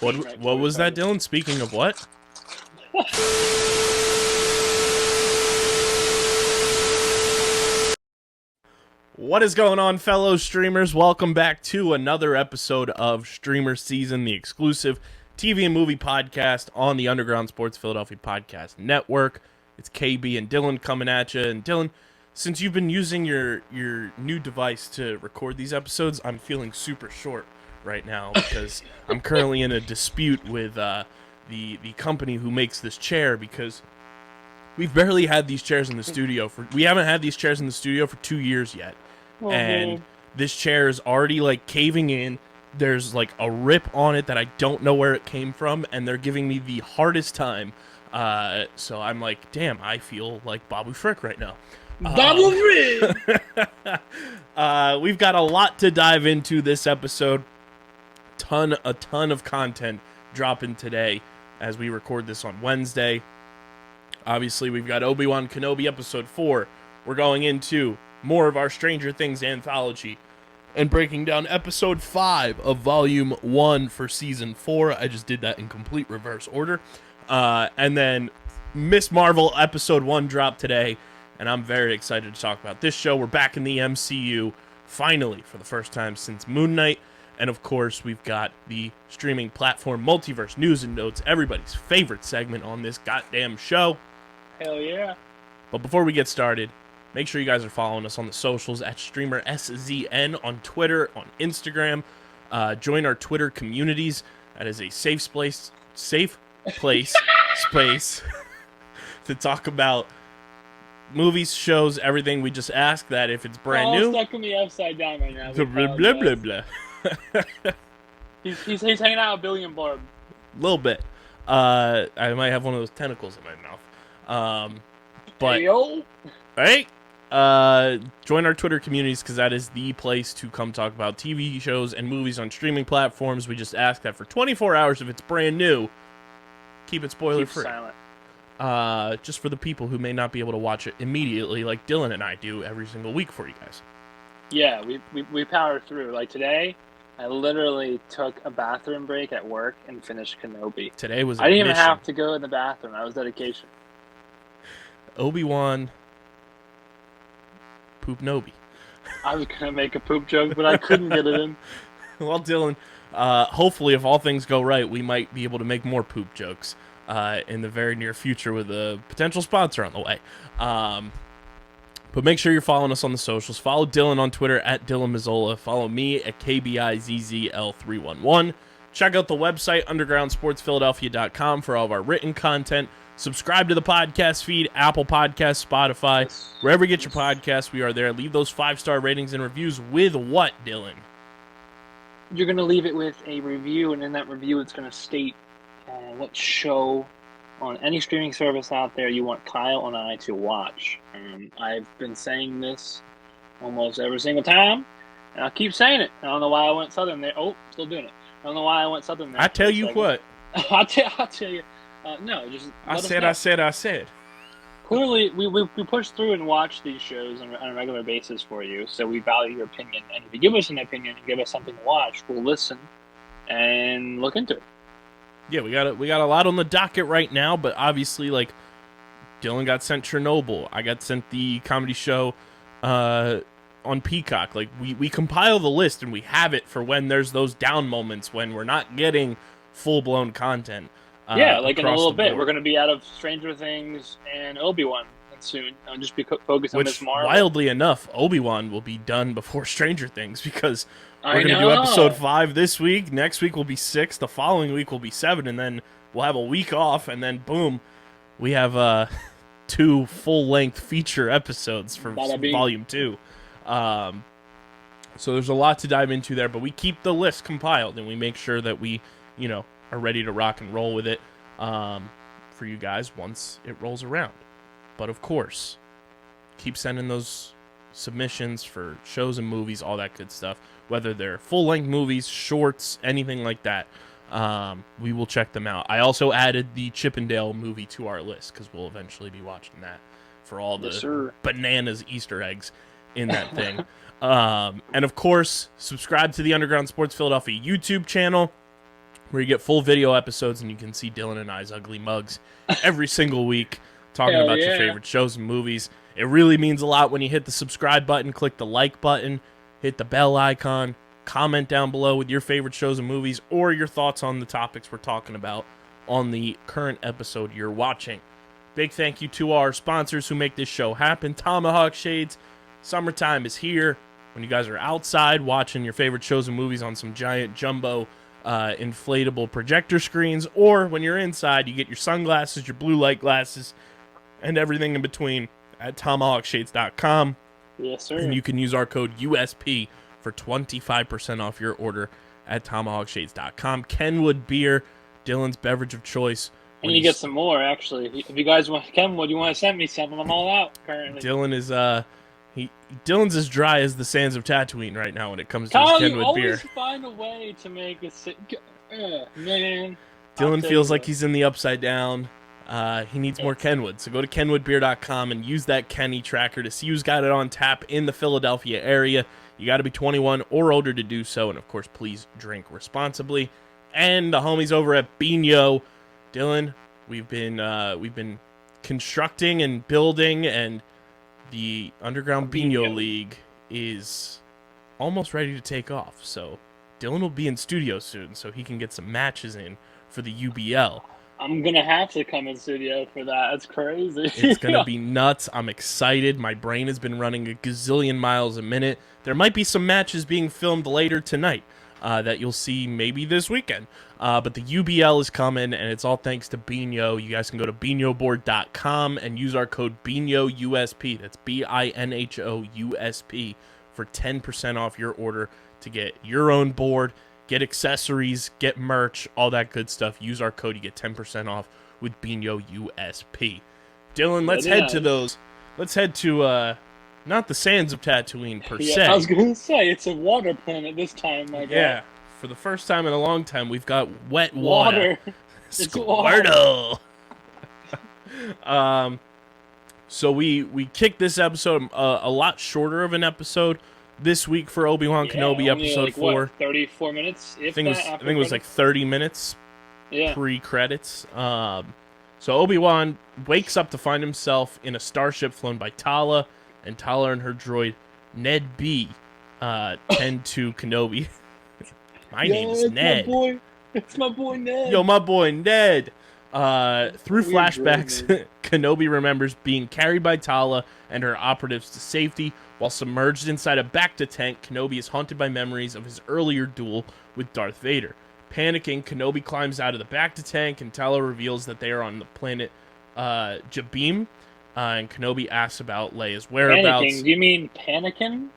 What was that, Dylan? Speaking of what? What is going on, fellow streamers? Welcome back to another episode of StreamerSZN, the exclusive TV and movie podcast on the Underground Sports Philadelphia Podcast Network. It's KB and Dylan coming at you. And Dylan, since you've been using your new device to record these episodes, I'm feeling super short right now because I'm currently in a dispute with the company who makes this chair, because we've barely had these chairs in the studio we haven't had these chairs in the studio for 2 years yet. And this chair is already like caving in. There's like a rip on it that I don't know where it came from, and they're giving me the hardest time. So I'm like, damn, I feel like Babu Frick right now. Babu Frick! We've got a lot to dive into this episode. A ton of content dropping today as we record this on Wednesday. Obviously, we've got Obi-Wan Kenobi episode 4. We're going into more of our Stranger Things anthology and breaking down episode 5 of volume 1 for season 4. I just did that in complete reverse order. And then Miss Marvel episode 1 dropped today, and I'm very excited to talk about this show. We're back in the MCU, finally, for the first time since Moon Knight. And of course, we've got the streaming platform Multiverse News and Notes, everybody's favorite segment on this goddamn show. Hell yeah. But before we get started, make sure you guys are following us on the socials at StreamerSZN on Twitter, on Instagram. Join our Twitter communities. That is a safe place to talk about movies, shows, everything. We just ask that if it's brand new. Stuck me upside down right now. Blah, blah, blah, blah. He's hanging out with Billy and Barb. A little bit. I might have one of those tentacles in my mouth. But Hey-yo. right? Join our Twitter communities, because that is the place to come talk about TV shows and movies on streaming platforms. We just ask that for 24 hours if it's brand new, keep it spoiler free. Silent. Just for the people who may not be able to watch it immediately, like Dylan and I do every single week for you guys. Yeah, we powered through. Like today, I literally took a bathroom break at work and finished Kenobi. Today was I didn't even have to go in the bathroom. That was dedication. Obi-Wan Poop Nobi. I was gonna make a poop joke, but I couldn't get it in. Well, Dylan, hopefully, if all things go right, we might be able to make more poop jokes in the very near future with a potential sponsor on the way. But make sure you're following us on the socials. Follow Dylan on Twitter at Dylan Mazzola. Follow me at KBIZZL311. Check out the website, undergroundsportsphiladelphia.com, for all of our written content. Subscribe to the podcast feed, Apple Podcasts, Spotify, wherever you get your podcasts, we are there. Leave those 5-star ratings and reviews with what, Dylan? You're going to leave it with a review, and in that review it's going to state what show on any streaming service out there you want Kyle and I to watch. I've been saying this almost every single time, and I'll keep saying it. I don't know why I went southern there. Oh, still doing it. I don't know why I went southern there. I tell you what. I'll tell you. No, just I said. Clearly, we push through and watch these shows on a regular basis for you, so we value your opinion. And if you give us an opinion and give us something to watch, we'll listen and look into it. Yeah, we got a lot on the docket right now, but obviously, like, Dylan got sent Chernobyl. I got sent the comedy show on Peacock. Like, we compile the list and we have it for when there's those down moments when we're not getting full-blown content. Yeah, like in a little bit, we're going to be out of Stranger Things and Obi-Wan soon. I'll just be focused on Miss Marvel. Wildly enough, Obi-Wan will be done before Stranger Things, because we're going to do episode 5 this week. Next week will be 6. The following week will be 7, and then we'll have a week off, and then boom, we have 2 full-length feature episodes for volume 2. So there's a lot to dive into there, but we keep the list compiled, and we make sure that we, are ready to rock and roll with it for you guys once it rolls around. But of course, keep sending those submissions for shows and movies, all that good stuff. Whether they're full-length movies, shorts, anything like that, we will check them out. I also added the Chippendale movie to our list, because we'll eventually be watching that for all the bananas Easter eggs in that thing. And of course, subscribe to the Underground Sports Philadelphia YouTube channel. where you get full video episodes and you can see Dylan and I's ugly mugs every single week talking about your favorite shows and movies. It really means a lot when you hit the subscribe button, click the like button, hit the bell icon, comment down below with your favorite shows and movies or your thoughts on the topics we're talking about on the current episode you're watching. Big thank you to our sponsors who make this show happen. Tomahawk Shades. Summertime is here. When you guys are outside watching your favorite shows and movies on some giant jumbo inflatable projector screens, or when you're inside, you get your sunglasses, your blue light glasses, and everything in between at TomahawkShades.com. Yes, sir. And you can use our code USP for 25% off your order at TomahawkShades.com. Kenwood beer, Dylan's beverage of choice. And you get some more, actually. If you guys want Kenwood, you want to send me something, I'm all out currently. Dylan is Dylan's as dry as the sands of Tatooine right now when it comes to his Kenwood beer. You always find a way to make a man. Dylan feels like he's in the upside down. He needs more Kenwood. So go to kenwoodbeer.com and use that Kenny tracker to see who's got it on tap in the Philadelphia area. You got to be 21 or older to do so. And, of course, please drink responsibly. And the homies over at Bino. Dylan, we've been constructing and building, and the Underground Bino League is almost ready to take off. So Dylan will be in studio soon so he can get some matches in for the UBL. I'm going to have to come in studio for that. That's crazy. It's going to be nuts. I'm excited. My brain has been running a gazillion miles a minute. There might be some matches being filmed later tonight that you'll see maybe this weekend. But the UBL is coming, and it's all thanks to Bino. You guys can go to binoboard.com and use our code BINOUSP. That's BINHOUSP for 10% off your order to get your own board, get accessories, get merch, all that good stuff. Use our code. You get 10% off with BINOUSP. Dylan, let's head to those. Let's head to, not the sands of Tatooine per se. I was going to say, it's a water planet this time, my guy. Yeah. For the first time in a long time, we've got wet water. Squirtle. So we kicked this episode a lot shorter of an episode this week for Obi-Wan Kenobi episode 4. What, 34 minutes? I think it was like 30 minutes pre-credits. So Obi-Wan wakes up to find himself in a starship flown by Tala, and Tala and her droid Ned B tend to Kenobi. My name's Ned. It's my boy Ned. Yo, my boy Ned. Through flashbacks, Kenobi remembers being carried by Tala and her operatives to safety. While submerged inside a Bacta tank, Kenobi is haunted by memories of his earlier duel with Darth Vader. Panicking, Kenobi climbs out of the Bacta tank, and Tala reveals that they are on the planet Jabim. And Kenobi asks about Leia's whereabouts. Panicking? Do you mean Panikin?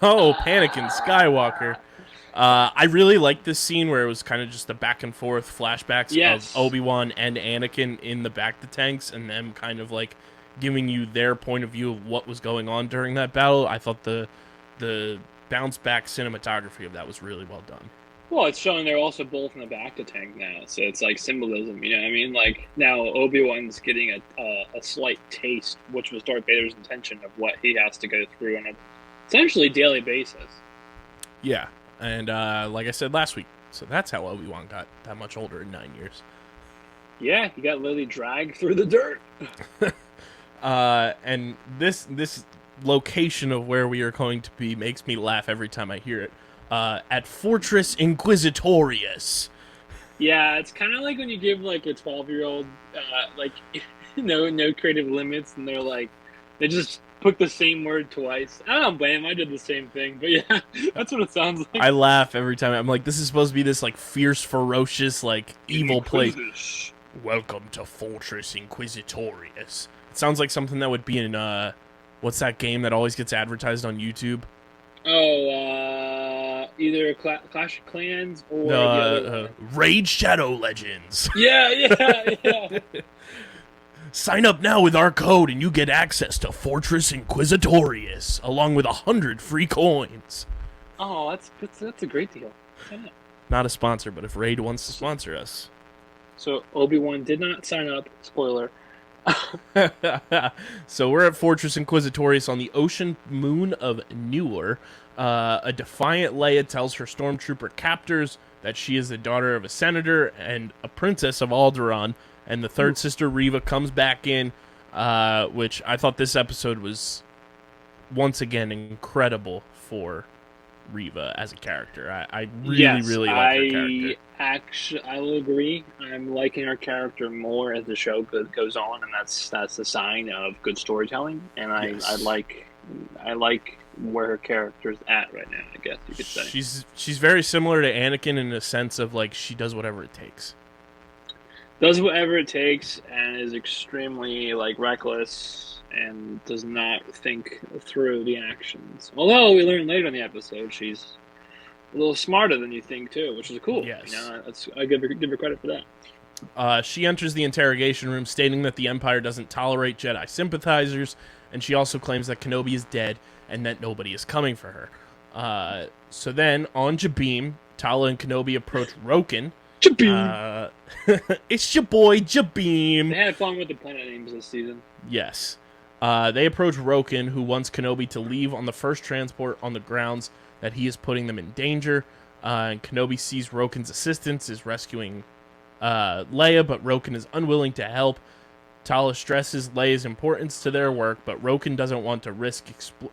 Oh, Panikin Skywalker. I really liked this scene where it was kind of just the back and forth flashbacks of Obi-Wan and Anakin in the Bacta tanks, and them kind of like giving you their point of view of what was going on during that battle. I thought the bounce back cinematography of that was really well done. Well, it's showing they're also both in the Bacta tank now, so it's like symbolism, you know what I mean? Like, now Obi-Wan's getting a slight taste, which was Darth Vader's intention, of what he has to go through on a essentially daily basis. Yeah. And like I said last week, so that's how Obi-Wan got that much older in 9 years. Yeah, he got literally dragged through the dirt. And this location of where we are going to be makes me laugh every time I hear it. At Fortress Inquisitorius. Yeah, it's kind of like when you give like a 12-year-old like no creative limits, and they just put the same word twice. I don't blame him. I did the same thing, but yeah, that's what it sounds like. I laugh every time. I'm like, this is supposed to be this like fierce, ferocious, like evil place. Welcome to Fortress Inquisitorius. It sounds like something that would be in what's that game that always gets advertised on YouTube? Oh, either Clash of Clans or Raid Shadow Legends. Yeah. Sign up now with our code and you get access to Fortress Inquisitorius, along with 100 free coins. Oh, that's a great deal. Yeah. Not a sponsor, but if Raid wants to sponsor us. So Obi-Wan did not sign up, spoiler, So we're at Fortress Inquisitorius on the ocean moon of Newer. A defiant Leia tells her stormtrooper captors that she is the daughter of a senator and a princess of Alderaan, and the third sister Reva comes back in, which I thought this episode was once again incredible for Reva as a character. I really like her character. I will agree. I'm liking her character more as the show goes on, and that's the sign of good storytelling. And I like where her character's at right now, I guess you could say. She's very similar to Anakin in the sense of like she does whatever it takes. Does whatever it takes and is extremely like reckless and does not think through the actions. Although we learn later in the episode she's a little smarter than you think too, which is cool. Yes. I give her credit for that. She enters the interrogation room stating that the Empire doesn't tolerate Jedi sympathizers, and she also claims that Kenobi is dead and that nobody is coming for her. So then, on Jabeam, Tala and Kenobi approach Roken. Jabeam! It's your boy, Jabeam! They had fun with the planet names this season. Yes. They approach Roken, who wants Kenobi to leave on the first transport on the grounds that he is putting them in danger. And Kenobi sees Roken's assistance is rescuing Leia, but Roken is unwilling to help. Tala stresses Leia's importance to their work, but Roken doesn't want to risk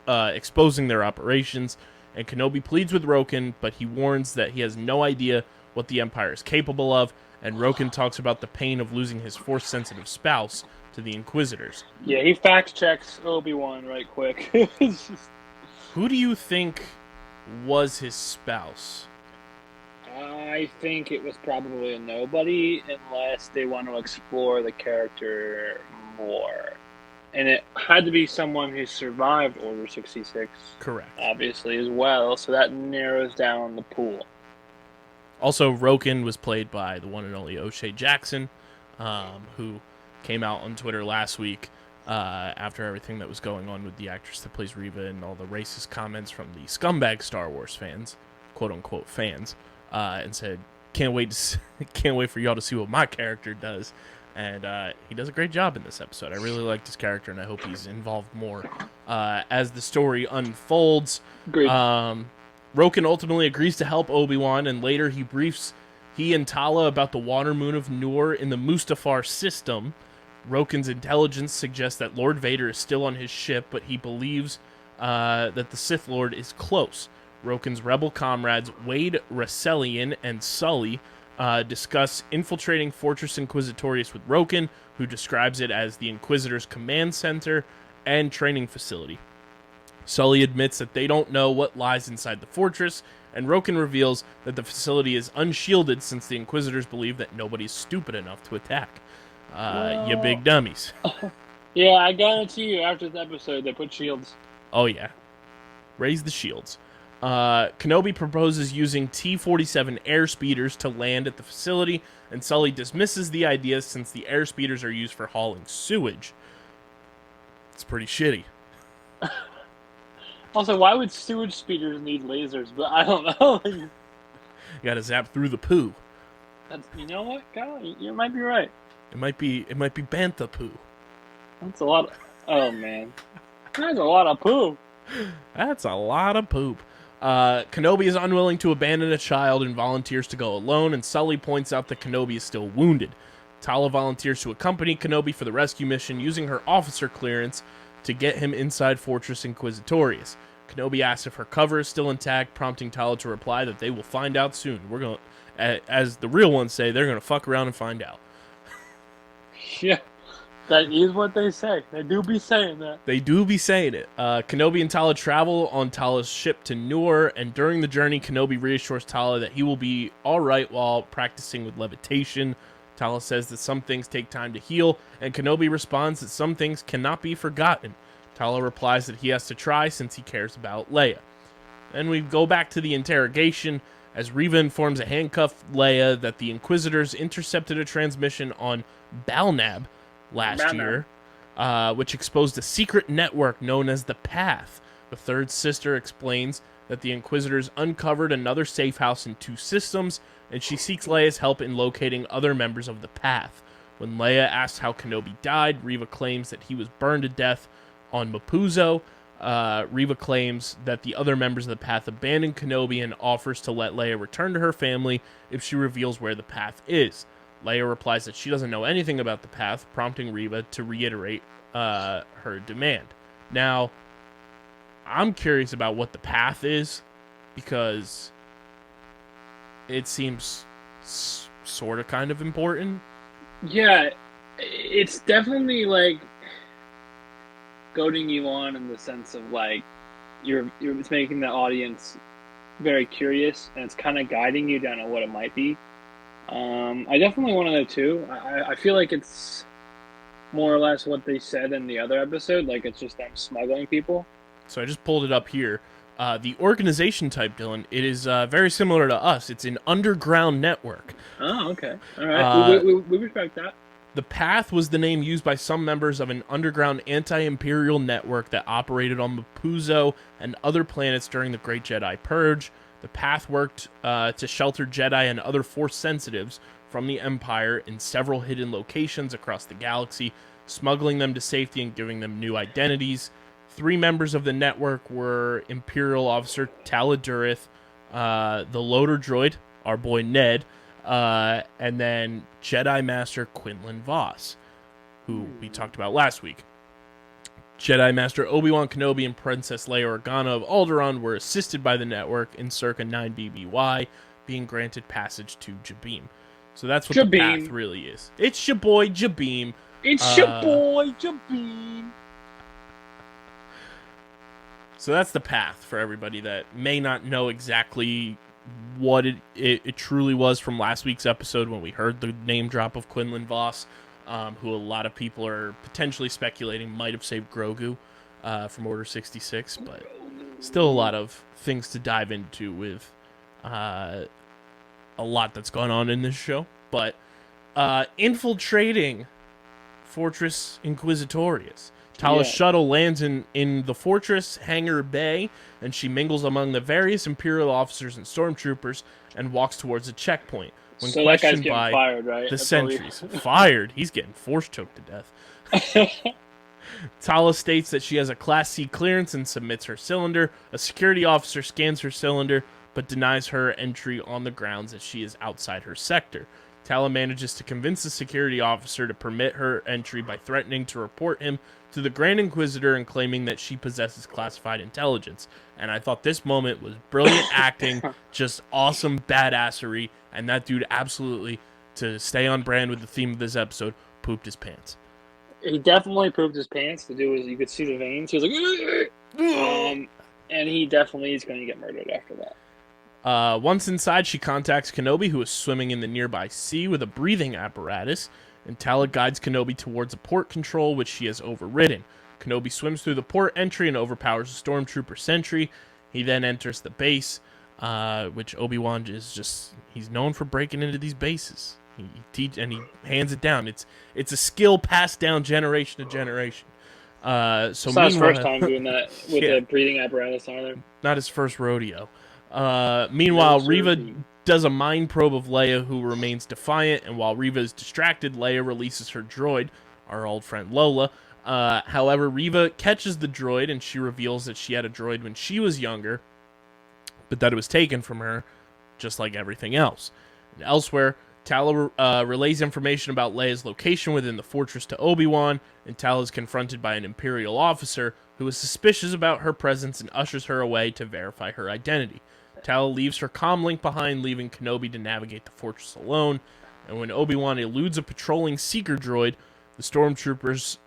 exposing their operations. And Kenobi pleads with Roken, but he warns that he has no idea what the Empire is capable of. And Roken talks about the pain of losing his Force-sensitive spouse to the Inquisitors. Yeah, he fact-checks Obi-Wan right quick. Who do you think was his spouse? I think it was probably a nobody, unless they want to explore the character more. And it had to be someone who survived Order 66. Correct. Obviously, as well, so that narrows down the pool. Also, Roken was played by the one and only O'Shea Jackson, who came out on Twitter last week after everything that was going on with the actress that plays Reva and all the racist comments from the scumbag Star Wars fans, quote-unquote fans, and said, can't wait for y'all to see what my character does. And he does a great job in this episode. I really liked his character, and I hope he's involved more as the story unfolds. Great. Roken ultimately agrees to help Obi-Wan, and later he briefs he and Tala about the water moon of Nur in the Mustafar system. Roken's intelligence suggests that Lord Vader is still on his ship, but he believes that the Sith Lord is close. Roken's rebel comrades Wade Rassellian and Sully discuss infiltrating Fortress Inquisitorius with Roken, who describes it as the Inquisitor's command center and training facility. Sully admits that they don't know what lies inside the fortress, and Roken reveals that the facility is unshielded since the Inquisitors believe that nobody's stupid enough to attack. You big dummies. Yeah, I guarantee you, after this episode, they put shields. Oh, yeah. Raise the shields. Kenobi proposes using T-47 airspeeders to land at the facility, and Sully dismisses the idea since the airspeeders are used for hauling sewage. It's pretty shitty. Also, why would sewage speeders need lasers? But I don't know. You gotta zap through the poo. You know what, Kyle? You might be right. It might be bantha poo. That's a lot. Oh man, that's a lot of poo. That's a lot of poop. Kenobi is unwilling to abandon a child and volunteers to go alone, and Sully points out that Kenobi is still wounded. Tala volunteers to accompany Kenobi for the rescue mission, using her officer clearance to get him inside Fortress Inquisitorius. Kenobi asks if her cover is still intact, prompting Tala to reply that they will find out soon. We're going, as the real ones say, they're going to fuck around and find out. Yeah, that is what they say. They do be saying that. They do be saying it. Kenobi and Tala travel on Tala's ship to Nur, and during the journey, Kenobi reassures Tala that he will be alright while practicing with levitation. Tala says that some things take time to heal, and Kenobi responds that some things cannot be forgotten. Tala replies that he has to try since he cares about Leia. Then we go back to the interrogation, as Reva informs a handcuffed Leia that the Inquisitors intercepted a transmission on Balnab last year, which exposed a secret network known as the Path. The third sister explains that the Inquisitors uncovered another safe house in two systems, and she seeks Leia's help in locating other members of the Path. When Leia asks how Kenobi died, Reva claims that he was burned to death on Mapuzo. Reva claims that the other members of the Path abandoned Kenobi and offers to let Leia return to her family if she reveals where the Path is. Leia replies that she doesn't know anything about the Path, prompting Reva to reiterate her demand. Now, I'm curious about what the Path is, because it seems sort of kind of important. Yeah, it's definitely like goading you on in the sense of like it's making the audience very curious, and it's kind of guiding you down to what it might be. I definitely want to know too. I feel like it's more or less what they said in the other episode, like it's just them smuggling people. So I just pulled it up here. The organization type, Dylan, it is very similar to us. It's an underground network. Oh, okay. All right. We respect that. The Path was the name used by some members of an underground anti-imperial network that operated on Mapuzo and other planets during the Great Jedi Purge. The Path worked to shelter Jedi and other Force sensitives from the Empire in several hidden locations across the galaxy, smuggling them to safety and giving them new identities. 3 members of the network were Imperial Officer Tala Durith, the loader droid, our boy Ned, and then Jedi Master Quinlan Vos, who we talked about last week. Jedi Master Obi-Wan Kenobi and Princess Leia Organa of Alderaan were assisted by the network in circa 9 BBY, being granted passage to Jabeam. So that's what the Path really is. It's your boy Jabeam. It's your boy Jabeam. So that's the Path for everybody that may not know exactly what it truly was from last week's episode when we heard the name drop of Quinlan Vos, who a lot of people are potentially speculating might have saved Grogu from Order 66, but still a lot of things to dive into with a lot that's gone on in this show. But infiltrating Fortress Inquisitorius. Tala's shuttle lands in the fortress hangar bay, and she mingles among the various Imperial officers and stormtroopers and walks towards a checkpoint. When so questioned that guy's getting by fired, right? the sentries. Fired? He's getting force choked to death. Tala states that she has a Class C clearance and submits her cylinder. A security officer scans her cylinder, but denies her entry on the grounds that she is outside her sector. Tala manages to convince the security officer to permit her entry by threatening to report him to the Grand Inquisitor and claiming that she possesses classified intelligence. And I thought this moment was brilliant acting, just awesome badassery, and that dude absolutely, to stay on brand with the theme of this episode, pooped his pants. He definitely pooped his pants. The dude was, you could see the veins. He was like, and he definitely is going to get murdered after that. Once inside, she contacts Kenobi, who is swimming in the nearby sea with a breathing apparatus, and Tala guides Kenobi towards a port control, which she has overridden. Kenobi swims through the port entry and overpowers a stormtrooper sentry. He then enters the base, which Obi-Wan is just, he's known for breaking into these bases. He hands it down. It's a skill passed down generation to generation. So it's not his first time doing that with the breathing apparatus either. Not his first rodeo. Meanwhile, Reva does a mind probe of Leia, who remains defiant, and while Reva is distracted, Leia releases her droid, our old friend Lola. However, Reva catches the droid, and she reveals that she had a droid when she was younger, but that it was taken from her, just like everything else. And elsewhere, Tala relays information about Leia's location within the fortress to Obi-Wan, and Tala is confronted by an Imperial officer who is suspicious about her presence and ushers her away to verify her identity. Tala leaves her comlink behind, leaving Kenobi to navigate the fortress alone, and when Obi-Wan eludes a patrolling seeker droid, the stormtroopers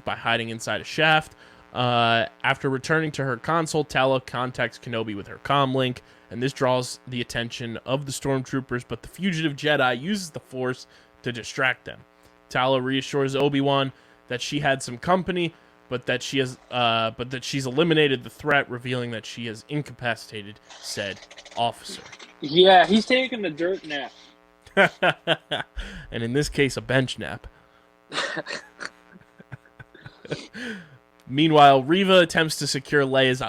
by hiding inside a shaft. After returning to her console, Tala contacts Kenobi with her comlink, and this draws the attention of the stormtroopers, but the fugitive Jedi uses the Force to distract them. Tala reassures Obi-Wan that she had some company, but that she's eliminated the threat, revealing that she has incapacitated said officer. Yeah, he's taking the dirt nap. And in this case, a bench nap. Meanwhile, Reva attempts to secure Leia's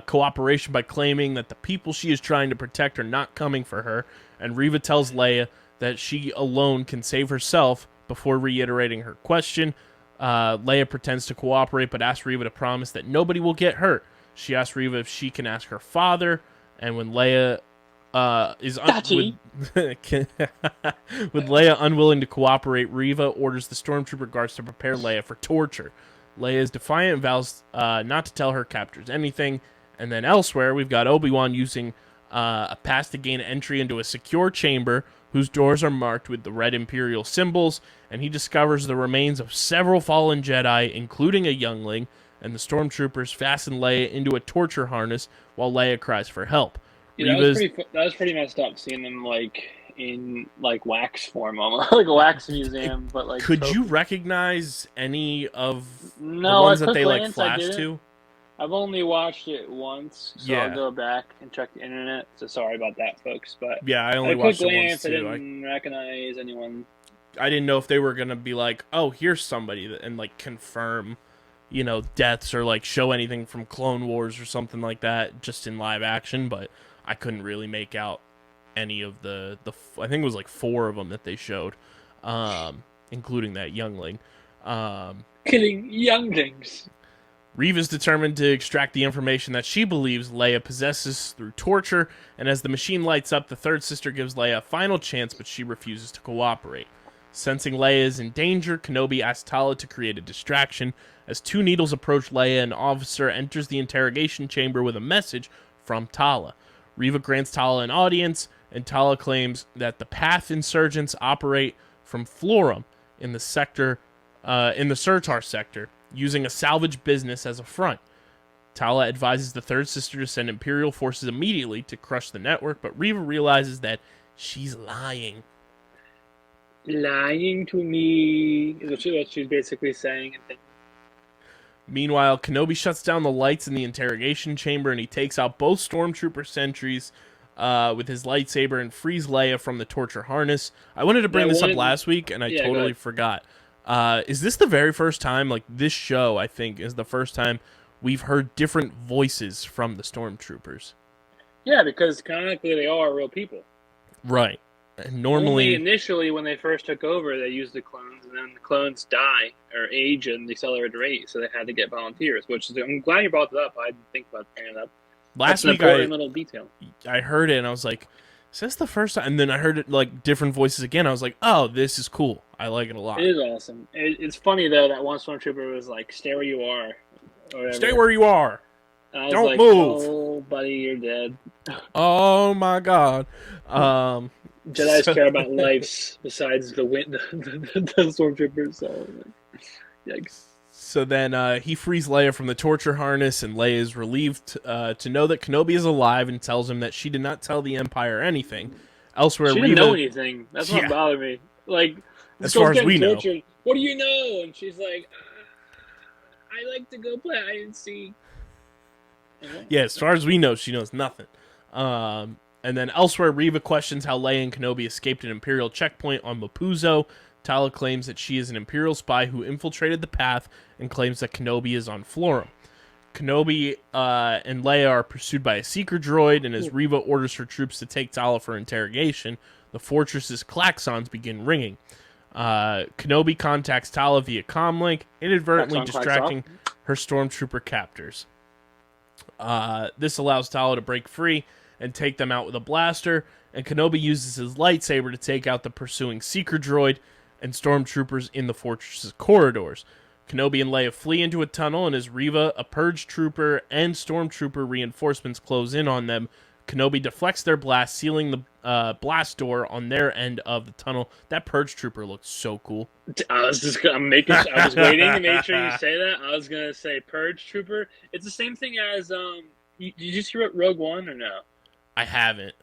cooperation by claiming that the people she is trying to protect are not coming for her, and Reva tells Leia that she alone can save herself. Before reiterating her question, Leia pretends to cooperate, but asks Reva to promise that nobody will get hurt. She asks Reva if she can ask her father, and when Leia with Leia unwilling to cooperate, Reva orders the stormtrooper guards to prepare Leia for torture. Leia is defiant and vows not to tell her captors anything. And then elsewhere, we've got Obi-Wan using a pass to gain entry into a secure chamber whose doors are marked with the red Imperial symbols, and he discovers the remains of several fallen Jedi, including a youngling, and the stormtroopers fasten Leia into a torture harness while Leia cries for help. Yeah, that was pretty messed up, seeing them in wax form, almost like a wax museum. But could you recognize any of the ones that they flash to? I've only watched it once, so I'll go back and check the internet. So sorry about that, folks. But yeah, I only watched it once too. I didn't recognize anyone. I didn't know if they were gonna be like, "Oh, here's somebody," and confirm, deaths or show anything from Clone Wars or something like that, just in live action. But I couldn't really make out any of the. I think it was 4 of them that they showed, including that youngling. Killing younglings. Reva's determined to extract the information that she believes Leia possesses through torture, and as the machine lights up, the third sister gives Leia a final chance, but she refuses to cooperate. Sensing Leia is in danger, Kenobi asks Tala to create a distraction. As 2 needles approach Leia, an officer enters the interrogation chamber with a message from Tala. Reva grants Tala an audience, and Tala claims that the Path insurgents operate from Florum in the Surtar sector, using a salvage business as a front. Tala advises the third sister to send Imperial forces immediately to crush the network, but Reva realizes that she's lying. Lying to me is what she's basically saying. Meanwhile, Kenobi shuts down the lights in the interrogation chamber, and he takes out both stormtrooper sentries with his lightsaber and frees Leia from the torture harness. I wanted to bring this up last week, and I totally forgot. Is this the very first time, this show, I think, is the first time we've heard different voices from the stormtroopers? Yeah, because canonically they all are real people. Right. And normally... Only initially, when they first took over, they used the clones, and then the clones die, or age at an accelerated rate, so they had to get volunteers, which is, I'm glad you brought it up. I didn't think about bringing it up. Last week, little detail. I heard it, and I was like, is this the first time? And then I heard it, different voices again. I was like, oh, this is cool. I like it a lot. It is awesome. It's funny, though, that one stormtrooper was like, stay where you are. Or stay where you are. Don't move. Oh, buddy, you're dead. Oh, my God. Jedis care about lives besides the stormtroopers. So, yikes. So then he frees Leia from the torture harness, and Leia is relieved to know that Kenobi is alive and tells him that she did not tell the Empire anything. Elsewhere, she didn't know anything. That's what bothered me. As far as we know. What do you know? And she's like, I like to go play hide and seek. Yeah, as far as we know, she knows nothing. And then elsewhere, Reva questions how Leia and Kenobi escaped an Imperial checkpoint on Mapuzo. Tala claims that she is an Imperial spy who infiltrated the Path and claims that Kenobi is on Florum. Kenobi and Leia are pursued by a seeker droid, and as Reva orders her troops to take Tala for interrogation, the fortress's klaxons begin ringing. Kenobi contacts Tala via comlink, inadvertently distracting her stormtrooper captors. This allows Tala to break free and take them out with a blaster, and Kenobi uses his lightsaber to take out the pursuing seeker droid and stormtroopers in the fortress's corridors. Kenobi and Leia flee into a tunnel, and as Reva, a purge trooper, and stormtrooper reinforcements close in on them, Kenobi deflects their blast, sealing the blast door on their end of the tunnel. That purge trooper looks so cool. I was waiting to make sure you say that. I was gonna say purge trooper. It's the same thing as did you see Rogue One or no? I haven't.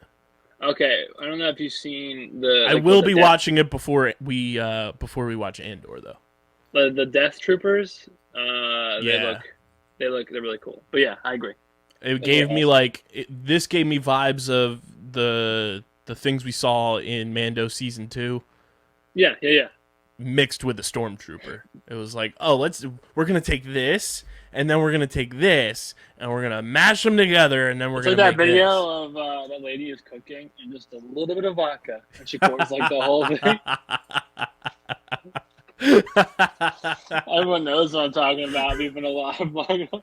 Okay, I don't know if you've seen the. I will be watching it before we watch Andor, though. The Death Troopers, they're really cool. But yeah, I agree. It gave me this gave me vibes of the things we saw in Mando season 2. Yeah. mixed with the stormtrooper. It was like, oh, we're gonna take this, and then we're gonna take this, and we're gonna mash them together, and then we're gonna that make video of that lady is cooking and just a little bit of vodka, and she pours like the whole thing. Everyone knows what I'm talking about. We've been alive long enough.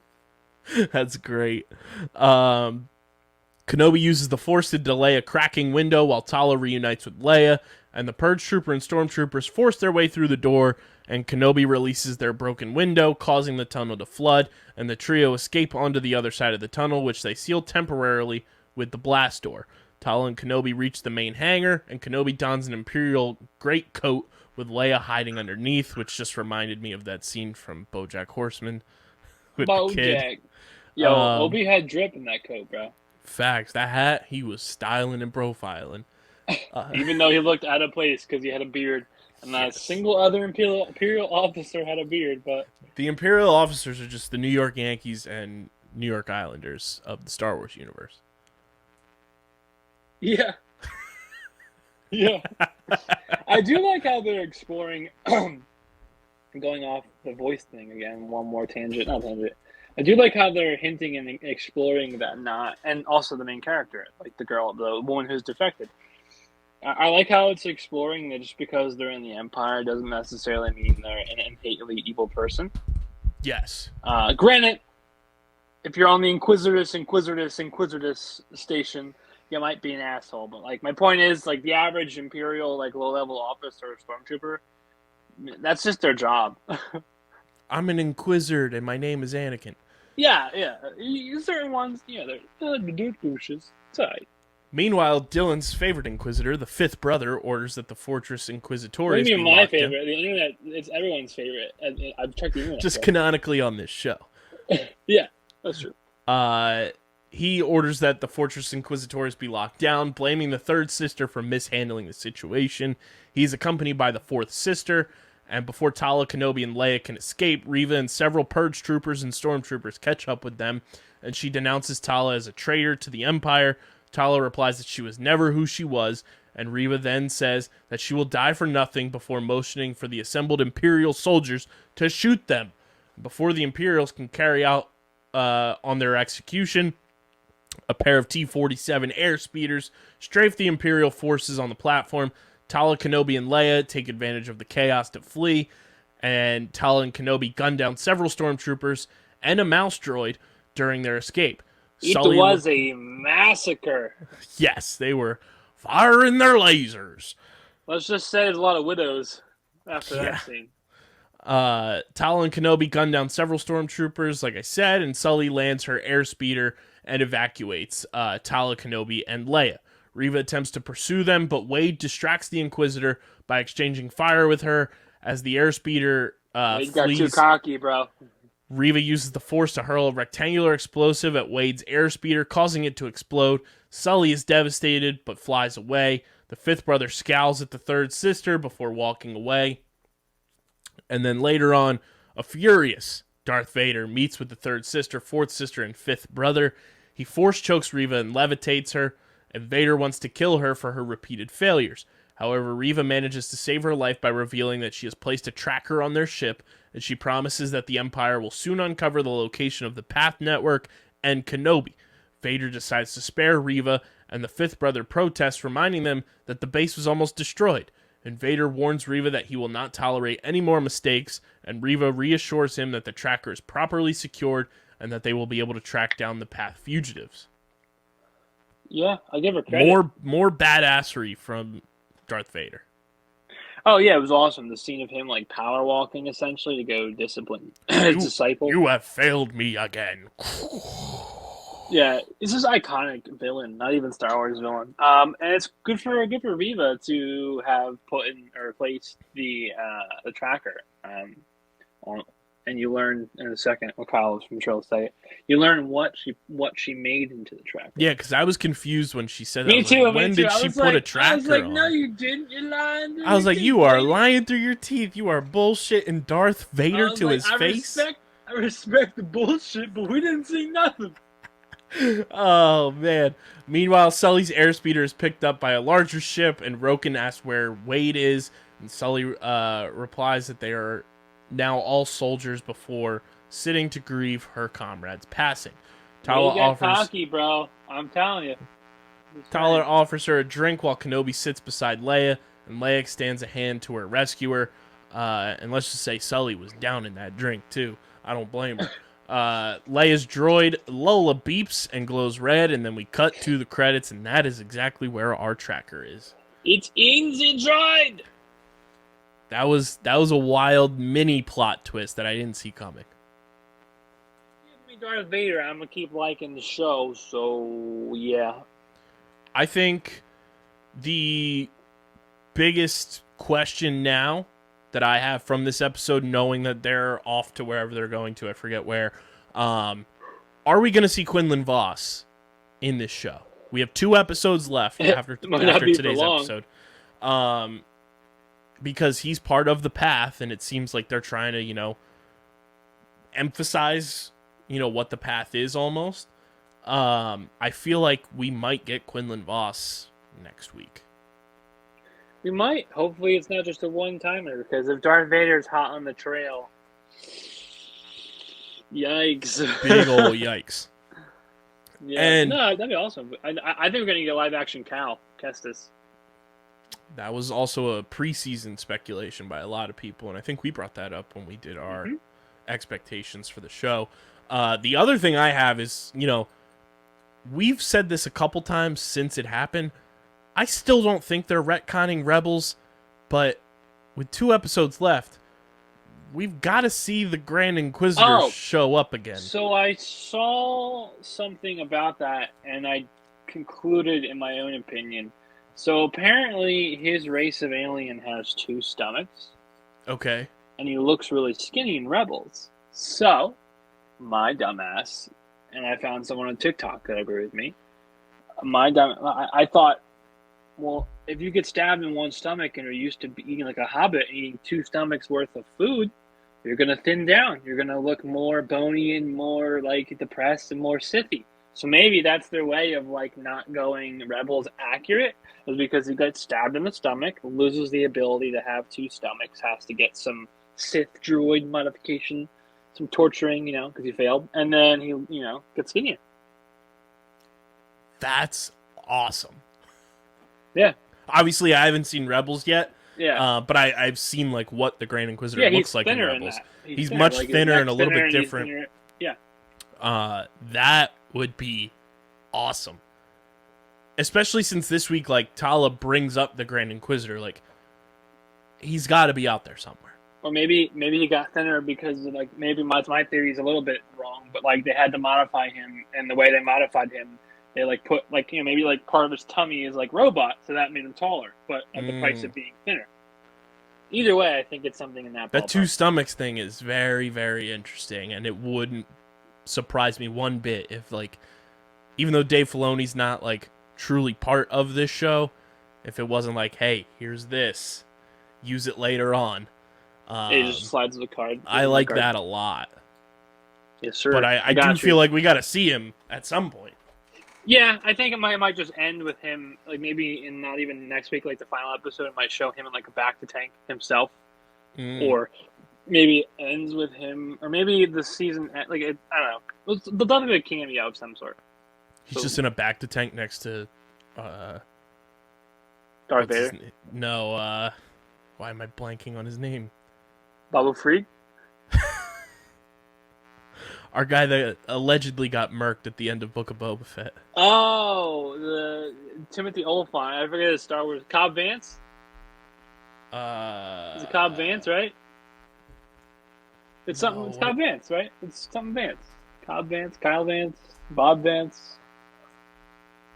That's great. Kenobi uses the Force to delay a cracking window while Tala reunites with Leia, and the Purge Trooper and Stormtroopers force their way through the door, and Kenobi releases their broken window, causing the tunnel to flood, and the trio escape onto the other side of the tunnel, which they seal temporarily with the blast door. Tala and Kenobi reach the main hangar, and Kenobi dons an Imperial greatcoat with Leia hiding underneath, which just reminded me of that scene from BoJack Horseman with the kid. Yo, Obi had drip in that coat, bro. Facts. That hat, he was styling and profiling. Even though he looked out of place because he had a beard. And not a single other Imperial officer had a beard, but... The Imperial officers are just the New York Yankees and New York Islanders of the Star Wars universe. Yeah. Yeah. I do like how they're exploring... going off the voice thing again, one more tangent. Not tangent. I do like how they're hinting and exploring that and also the main character, like the woman who's defected. I like how it's exploring that just because they're in the Empire doesn't necessarily mean they're an innately evil person. Yes. Granted, if you're on the Inquisitus station, you might be an asshole. But like, my point is, like, the average Imperial, like, low-level officer or stormtrooper, that's just their job. I'm an Inquisitor, and my name is Anakin. Yeah. Certain ones, they're douches. It's alright. Meanwhile, Dylan's favorite Inquisitor, the fifth brother, orders that the Fortress Inquisitoris be my favorite. Down. The internet, it's everyone's favorite. I've checked the internet. Just canonically on this show. Yeah, that's true. He orders that the Fortress Inquisitoris be locked down, blaming the third sister for mishandling the situation. He's accompanied by the fourth sister, and before Tala, Kenobi, and Leia can escape, Reva and several Purge troopers and stormtroopers catch up with them, and she denounces Tala as a traitor to the Empire. Tala replies that she was never who she was, and Reva then says that she will die for nothing before motioning for the assembled Imperial soldiers to shoot them. Before the Imperials can carry out on their execution, a pair of T-47 air speeders strafe the Imperial forces on the platform. Tala, Kenobi, and Leia take advantage of the chaos to flee, and Tala and Kenobi gun down several stormtroopers and a mouse droid during their escape. It was a massacre. Yes, they were firing their lasers. Let's just say there's a lot of widows after that scene. Tala and Kenobi gun down several stormtroopers, like I said, and Sully lands her airspeeder and evacuates Tala, Kenobi, and Leia. Reva attempts to pursue them, but Wade distracts the Inquisitor by exchanging fire with her as the airspeeder Wade flees. got too cocky, bro. Reva uses the Force to hurl a rectangular explosive at Wade's airspeeder, causing it to explode. Sully is devastated, but flies away. The fifth brother scowls at the third sister before walking away. And then later on, a furious Darth Vader meets with the third sister, fourth sister, and fifth brother. He force chokes Reva and levitates her, and Vader wants to kill her for her repeated failures. However, Reva manages to save her life by revealing that she has placed a tracker on their ship, and she promises that the Empire will soon uncover the location of the Path Network and Kenobi. Vader decides to spare Reva, and the fifth brother protests, reminding them that the base was almost destroyed. And Vader warns Reva that he will not tolerate any more mistakes, and Reva reassures him that the tracker is properly secured and that they will be able to track down the Path fugitives. Yeah, I give her credit. More badassery from Darth Vader. Oh yeah, it was awesome. The scene of him like power walking essentially to go discipline his disciple. You have failed me again. Yeah, it's just iconic villain, not even Star Wars villain. And it's good for Reva to have put in or replaced the tracker. And you learn in a second what Kyle was from Trill say. You learn what she made into the tracker. Yeah, because I was confused when she said that. Me too. When did she put a tracker on? I was like, no, you didn't. You're lying. I was like, you are lying through your teeth. You are bullshitting Darth Vader to his face. I respect the bullshit, but we didn't see nothing. Oh, man. Meanwhile, Sully's airspeeder is picked up by a larger ship, and Roken asks where Wade is, And Sully replies that they are now all soldiers before sitting to grieve her comrade's passing. Tala offers cocky, bro. I'm telling you. Tala offers her a drink while Kenobi sits beside Leia, and Leia extends a hand to her rescuer. And let's just say Sully was down in that drink too. I don't blame her. Leia's droid Lola beeps and glows red, and then we cut to the credits, and that is exactly where our tracker is. It's in the droid. That was a wild mini plot twist that I didn't see coming. Give me Darth Vader. I'm gonna keep liking the show, so yeah. I think the biggest question now that I have from this episode, knowing that they're off to wherever they're going to, I forget where, are we going to see Quinlan Vos in this show? We have 2 episodes left after today's episode. Because he's part of the path, and it seems like they're trying to, emphasize, what the path is almost. I feel like we might get Quinlan Vos next week. We might. Hopefully it's not just a one-timer, because if Darth Vader's hot on the trail, yikes. Big ol' yikes. Yeah. And no, that'd be awesome. I think we're going to get a live-action Cal Kestis. That was also a preseason speculation by a lot of people, and I think we brought that up when we did our expectations for the show. The other thing I have is, we've said this a couple times since it happened. I still don't think they're retconning Rebels, but with 2 episodes left, we've got to see the Grand Inquisitor show up again. So I saw something about that, and I concluded in my own opinion. So apparently his race of alien has 2 stomachs. Okay. And he looks really skinny in Rebels. So, my dumbass, and I found someone on TikTok that agreed with me, I thought, well, if you get stabbed in one stomach and you're used to eating like a hobbit, eating 2 stomachs worth of food, you're going to thin down. You're going to look more bony and more like depressed and more Sithy. So maybe that's their way of like not going Rebels accurate, is because he got stabbed in the stomach, loses the ability to have 2 stomachs, has to get some Sith droid modification, some torturing, because he failed, and then he, gets skinnier. That's awesome. Yeah. Obviously, I haven't seen Rebels yet. Yeah. But I've seen like what the Grand Inquisitor looks like in Rebels. He's much thinner and a little bit different. Yeah. That would be awesome. Especially since this week, like, Tala brings up the Grand Inquisitor. Like, he's got to be out there somewhere. Or maybe he got thinner because, like, maybe my theory is a little bit wrong, but, like, they had to modify him, and the way they modified him, they, like, put, like, maybe, like, part of his tummy is, like, robot, so that made him taller, but at the price of being thinner. Either way, I think it's something in that ballpark. That 2 stomachs thing is very, very interesting, and it wouldn't surprise me one bit if, like, even though Dave Filoni's not, like, truly part of this show, if it wasn't like, hey, here's this, use it later on. It just slides the card. I like that a lot. Yes, sir. But I do feel like we got to see him at some point. Yeah, I think it might just end with him, like maybe in not even next week, like the final episode, it might show him in like a back to tank himself, or maybe it ends with him, or maybe the season, like I don't know, they'll definitely be a cameo of some sort. He's just in a back to tank next to Darth Vader. No, why am I blanking on his name? Babu Fried? Our guy that allegedly got murked at the end of Book of Boba Fett. Oh, the Timothy Olyphant. I forget his Star Wars. Cobb Vanth? Is it Cobb Vanth, right? It's something. No, it's Cobb Vanth, right? It's something Vanth. Cobb Vanth, Kyle Vanth, Bob Vanth.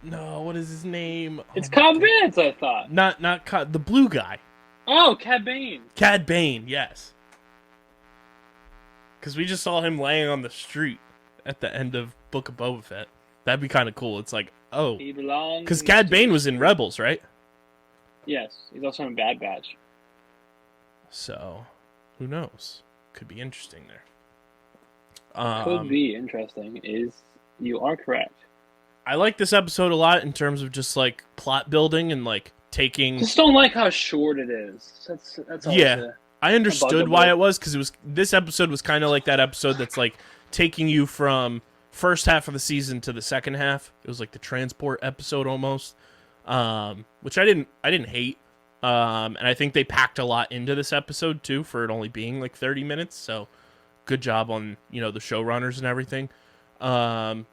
No, what is his name? It's Cobb Vanth, I thought. Not Cobb, the blue guy. Oh, Cad Bane. Cad Bane, yes. Because we just saw him laying on the street at the end of Book of Boba Fett. That'd be kind of cool. It's like, oh. Because Cad Bane was in Rebels, right? Yes. He's also in Bad Batch. So, who knows? Could be interesting there. Could be interesting. You are correct. I like this episode a lot in terms of just, like, plot building and, like, taking. Just don't like how short it is. That's all. Yeah, I understood why it was, because this episode was kind of like that episode that's like taking you from first half of the season to the second half. It was like the transport episode almost, which I didn't hate. And I think they packed a lot into this episode too, for it only being like 30 minutes. So good job on, the showrunners and everything. I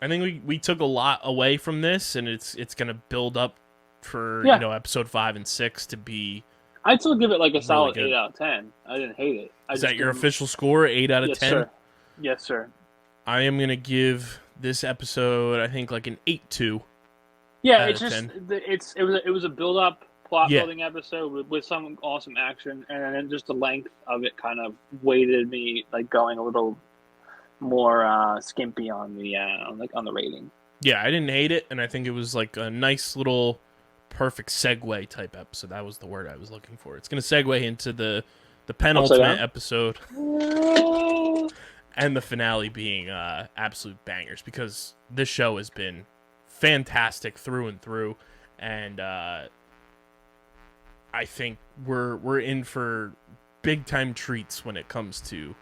think we took a lot away from this, and it's going to build up for episode 5 and 6 to be. I'd still give it like a solid really 8 out of 10. I didn't hate it. Is that your official score? 8 out of 10? Sir. Yes, sir. I am going to give this episode, I think, like an 8-2. Yeah, it's just it was a build up plot building episode with some awesome action, and then just the length of it kind of weighted me like going a little more skimpy on the rating. Yeah, I didn't hate it, and I think it was like a nice little perfect segue type episode. That was the word I was looking for. It's going to segue into the penultimate episode and the finale being absolute bangers, because this show has been fantastic through and through, and I think we're in for big time treats when it comes to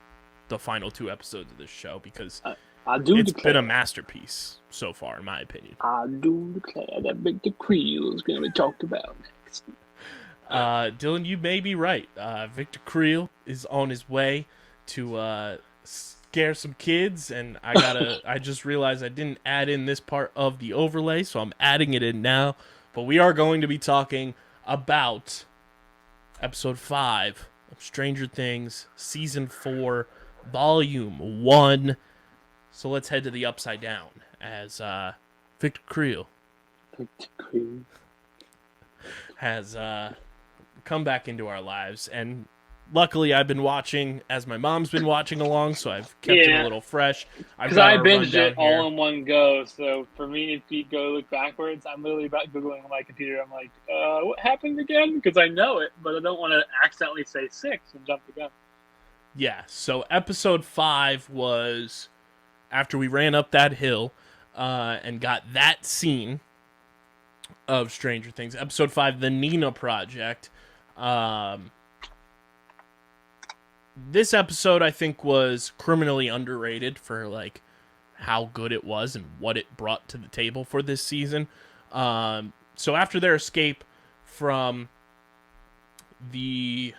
the final 2 episodes of this show, because it's been a masterpiece so far, in my opinion. I do declare that Victor Creel is going to be talked about next. Dylan, you may be right. Victor Creel is on his way to scare some kids, and I just realized I didn't add in this part of the overlay, so I'm adding it in now. But we are going to be talking about episode 5 of Stranger Things, season 4, volume 1. So let's head to the Upside Down as Victor Creel has come back into our lives, and luckily I've been watching as my mom's been watching along, so I've kept it a little fresh. Because I binged it all in one go, so for me, if you go look backwards, I'm literally about Googling on my computer. I'm like, what happened again? Because I know it, but I don't want to accidentally say 6 and jump the gun. Yeah, so episode 5 was after we ran up that hill and got that scene of Stranger Things. Episode 5, The Nina Project. This episode, I think, was criminally underrated for like how good it was and what it brought to the table for this season. So after their escape from the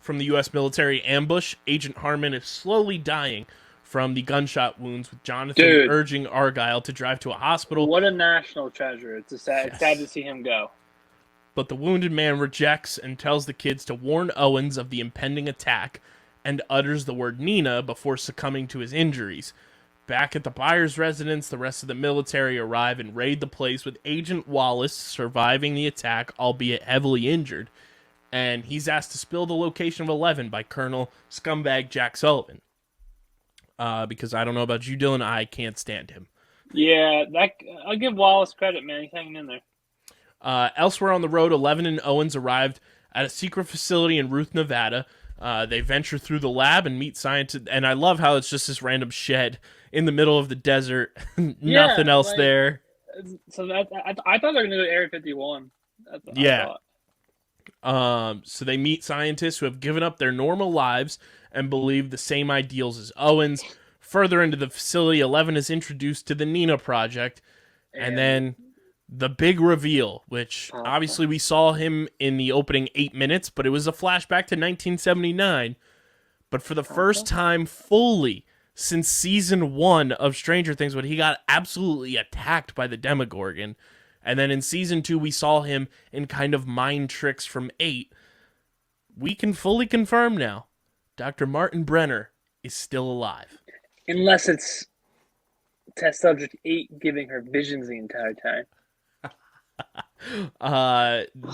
U.S. military ambush, Agent Harmon is slowly dying from the gunshot wounds, with Jonathan urging Argyle to drive to a hospital. What a national treasure. It's sad to see him go. But the wounded man rejects and tells the kids to warn Owens of the impending attack, and utters the word Nina before succumbing to his injuries. Back at the Byers residence, the rest of the military arrive and raid the place, with Agent Wallace surviving the attack, albeit heavily injured. And he's asked to spill the location of 11 by Colonel Scumbag Jack Sullivan. Because I don't know about you, Dylan, I can't stand him. Yeah, I'll give Wallace credit, man. He's hanging in there. Elsewhere on the road, 11 and Owens arrived at a secret facility in Ruth, Nevada. They venture through the lab and meet scientists. And I love how it's just this random shed in the middle of the desert. Nothing else there. So I thought they were going to go to Area 51. That's what I thought. So they meet scientists who have given up their normal lives and believe the same ideals as Owens. Further into the facility, 11 is introduced to the Nina Project. And then the big reveal, which obviously we saw him in the opening 8 minutes, but it was a flashback to 1979. But for the first time fully since season 1 of Stranger Things, when he got absolutely attacked by the Demogorgon. And then in season 2, we saw him in kind of mind tricks from 8. We can fully confirm now, Dr. Martin Brenner is still alive. Unless it's test subject 8 giving her visions the entire time.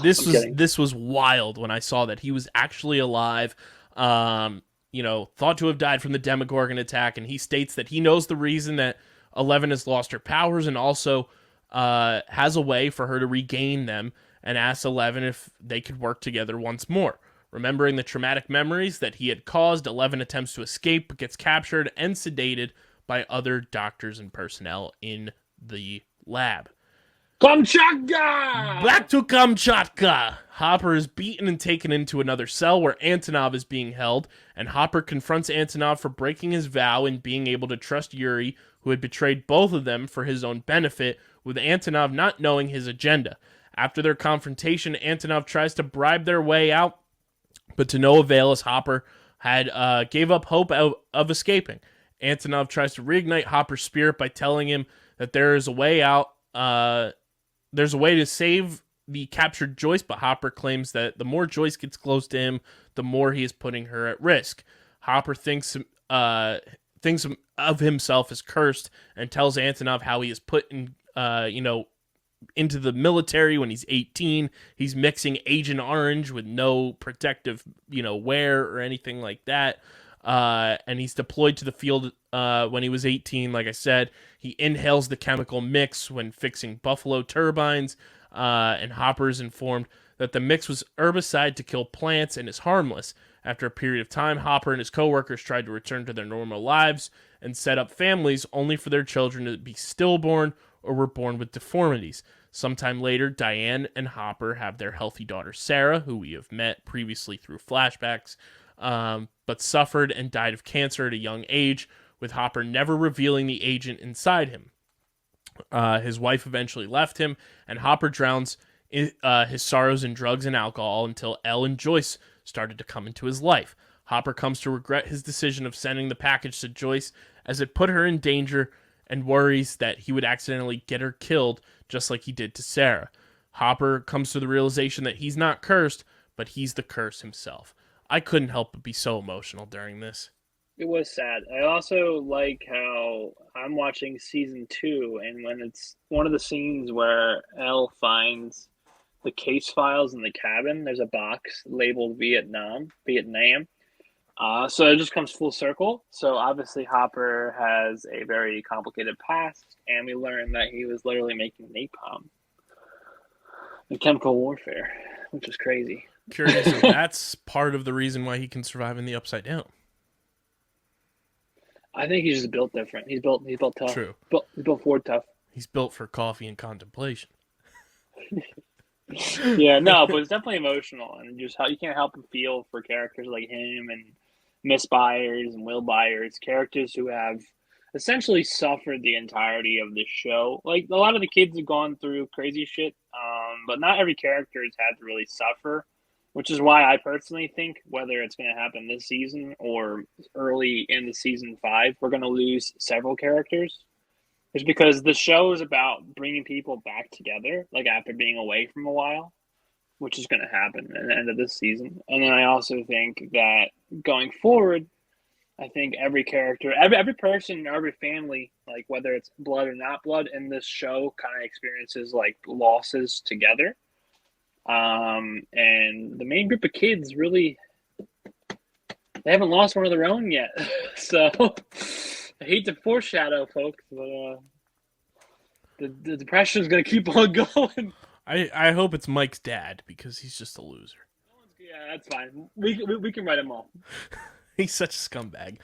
This was wild when I saw that he was actually alive. Thought to have died from the Demogorgon attack, and he states that he knows the reason that 11 has lost her powers, and also has a way for her to regain them, and asks 11 if they could work together once more. Remembering the traumatic memories that he had caused, 11 attempts to escape, but gets captured and sedated by other doctors and personnel in the lab. Kamchatka! Back to Kamchatka! Hopper is beaten and taken into another cell where Antonov is being held, and Hopper confronts Antonov for breaking his vow and being able to trust Yuri, who had betrayed both of them for his own benefit, with Antonov not knowing his agenda. After their confrontation, Antonov tries to bribe their way out, but to no avail as Hopper had gave up hope of escaping. Antonov tries to reignite Hopper's spirit by telling him that there is a way out. There's a way to save the captured Joyce, but Hopper claims that the more Joyce gets close to him, the more he is putting her at risk. Hopper thinks of himself as cursed and tells Antonov how he is put in, into the military when he's 18. He's mixing Agent Orange with no protective, wear or anything like that. And he's deployed to the field when he was 18. Like I said, he inhales the chemical mix when fixing buffalo turbines, and Hopper is informed that the mix was herbicide to kill plants and is harmless. After a period of time, Hopper and his coworkers tried to return to their normal lives and set up families only for their children to be stillborn or were born with deformities. Sometime later, Diane and Hopper have their healthy daughter Sarah, who we have met previously through flashbacks, but suffered and died of cancer at a young age, with Hopper never revealing the agent inside him. His wife eventually left him, and Hopper drowns his sorrows in drugs and alcohol until Elle and Joyce started to come into his life. Hopper comes to regret his decision of sending the package to Joyce, as it put her in danger, and worries that he would accidentally get her killed, just like he did to Sarah. Hopper comes to the realization that he's not cursed, but he's the curse himself. I couldn't help but be so emotional during this. It was sad. I also like how I'm watching season 2, and when it's one of the scenes where Elle finds the case files in the cabin, there's a box labeled Vietnam. So it just comes full circle. So obviously Hopper has a very complicated past, and we learn that he was literally making napalm in chemical warfare, which is crazy. Curious if that's part of the reason why he can survive in the Upside Down. I think he's just built different. He's built tough. True. He's built Ford tough. He's built for coffee and contemplation. Yeah, no, but it's definitely emotional, and just how you can't help but feel for characters like him and Miss Byers and Will Byers, characters who have essentially suffered the entirety of this show. Like, a lot of the kids have gone through crazy shit, but not every character has had to really suffer, which is why I personally think whether it's going to happen this season or early in the season 5, we're going to lose several characters. It's because the show is about bringing people back together, like after being away from a while, which is going to happen at the end of this season. And then I also think that going forward, I think every character, every person, every family, like whether it's blood or not blood, in this show kind of experiences like losses together. And the main group of kids really, they haven't lost one of their own yet. So I hate to foreshadow, folks, but the depression is going to keep on going. I hope it's Mike's dad, because he's just a loser. Yeah, that's fine. We can write him off. He's such a scumbag.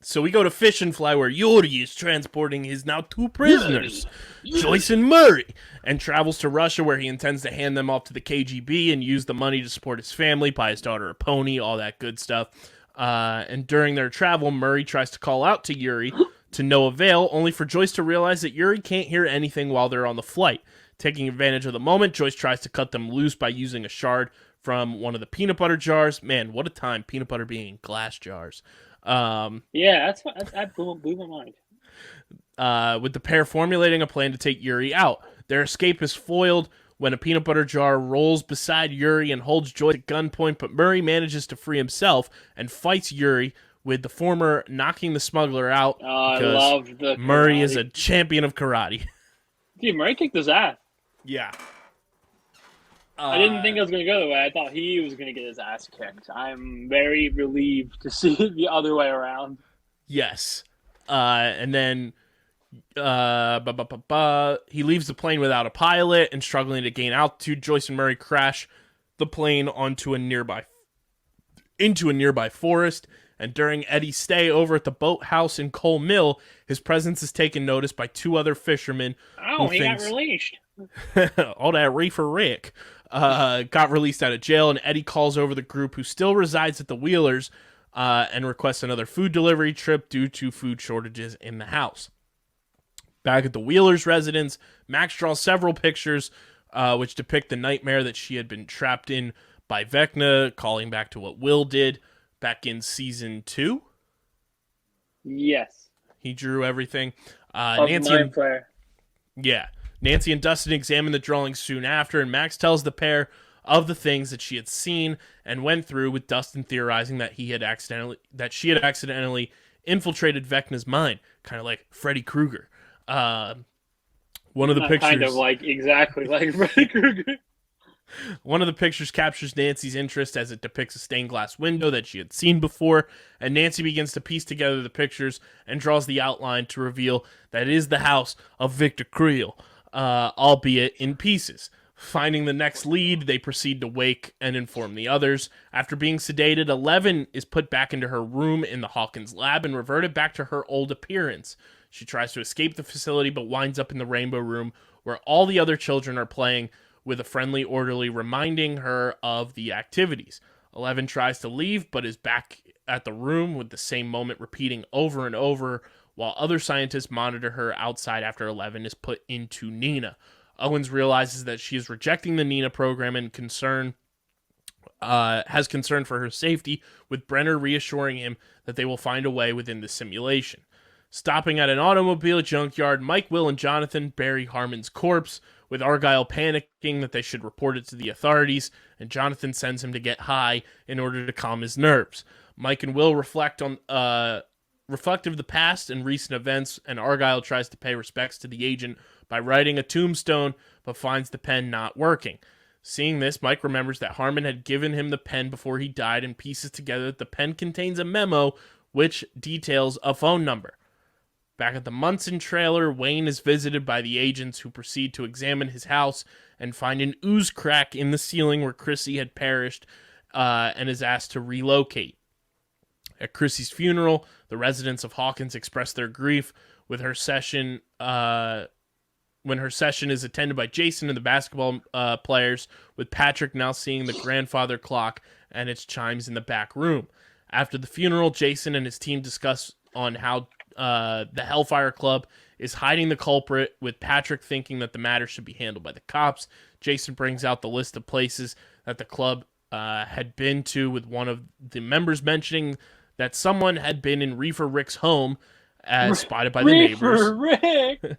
So we go to Fish and Fly, where Yuri is transporting his now 2 prisoners, Joyce and Murray, and travels to Russia, where he intends to hand them off to the KGB and use the money to support his family, buy his daughter a pony, all that good stuff. And during their travel, Murray tries to call out to Yuri to no avail, only for Joyce to realize that Yuri can't hear anything while they're on the flight. Taking advantage of the moment, Joyce tries to cut them loose by using a shard from one of the peanut butter jars. Man, what a time, peanut butter being in glass jars. Yeah, that blew my mind. With the pair formulating a plan to take Yuri out. Their escape is foiled when a peanut butter jar rolls beside Yuri and holds Joyce at gunpoint, but Murray manages to free himself and fights Yuri, with the former knocking the smuggler out. I love the Murray karate. is a champion of karate. Dude, Murray kicked his ass. Yeah. I didn't think it was going to go the way. I thought he was going to get his ass kicked. I'm very relieved to see it the other way around. Yes. And then he leaves the plane without a pilot and struggling to gain altitude. Joyce and Murray crash the plane into a nearby forest. And during Eddie's stay over at the boathouse in Cole Mill, his presence is taken notice by 2 other fishermen. Oh, he got released. All that reefer Rick got released out of jail, and Eddie calls over the group who still resides at the Wheelers and requests another food delivery trip due to food shortages in the house. Back at the Wheelers' residence, Max draws several pictures which depict the nightmare that she had been trapped in by Vecna, calling back to what Will did back in season 2. Yes. He drew everything. Nancy and Flare. Yeah. Nancy and Dustin examine the drawings soon after, and Max tells the pair of the things that she had seen and went through, with Dustin theorizing that she had accidentally infiltrated Vecna's mind, kind of like Freddy Krueger. One of the pictures, kind of like exactly like Freddy Krueger. One of the pictures captures Nancy's interest as it depicts a stained glass window that she had seen before, and Nancy begins to piece together the pictures and draws the outline to reveal that it is the house of Victor Creel, albeit in pieces. Finding the next lead, they proceed to wake and inform the others. After being sedated, 11 is put back into her room in the Hawkins lab and reverted back to her old appearance. She tries to escape the facility but winds up in the Rainbow Room, where all the other children are playing, with a friendly orderly reminding her of the activities. 11 tries to leave, but is back at the room, with the same moment repeating over and over, while other scientists monitor her outside after 11 is put into Nina. Owens realizes that she is rejecting the Nina program and has concern for her safety, with Brenner reassuring him that they will find a way within the simulation. Stopping at an automobile junkyard, Mike, Will, and Jonathan bury Harmon's corpse, with Argyle panicking that they should report it to the authorities, and Jonathan sends him to get high in order to calm his nerves. Mike and Will reflect of the past and recent events, and Argyle tries to pay respects to the agent by writing a tombstone, but finds the pen not working. Seeing this, Mike remembers that Harmon had given him the pen before he died and pieces together that the pen contains a memo which details a phone number. Back at the Munson trailer, Wayne is visited by the agents, who proceed to examine his house and find an ooze crack in the ceiling where Chrissy had perished, and is asked to relocate. At Chrissy's funeral, the residents of Hawkins express their grief with her session when her session is attended by Jason and the basketball players, with Patrick now seeing the grandfather clock and its chimes in the back room. After the funeral, Jason and his team discuss on how the Hellfire Club is hiding the culprit, with Patrick thinking that the matter should be handled by the cops. Jason brings out the list of places that the club had been to, with one of the members mentioning that someone had been in Reefer Rick's home as spotted by the neighbors. Reefer Rick!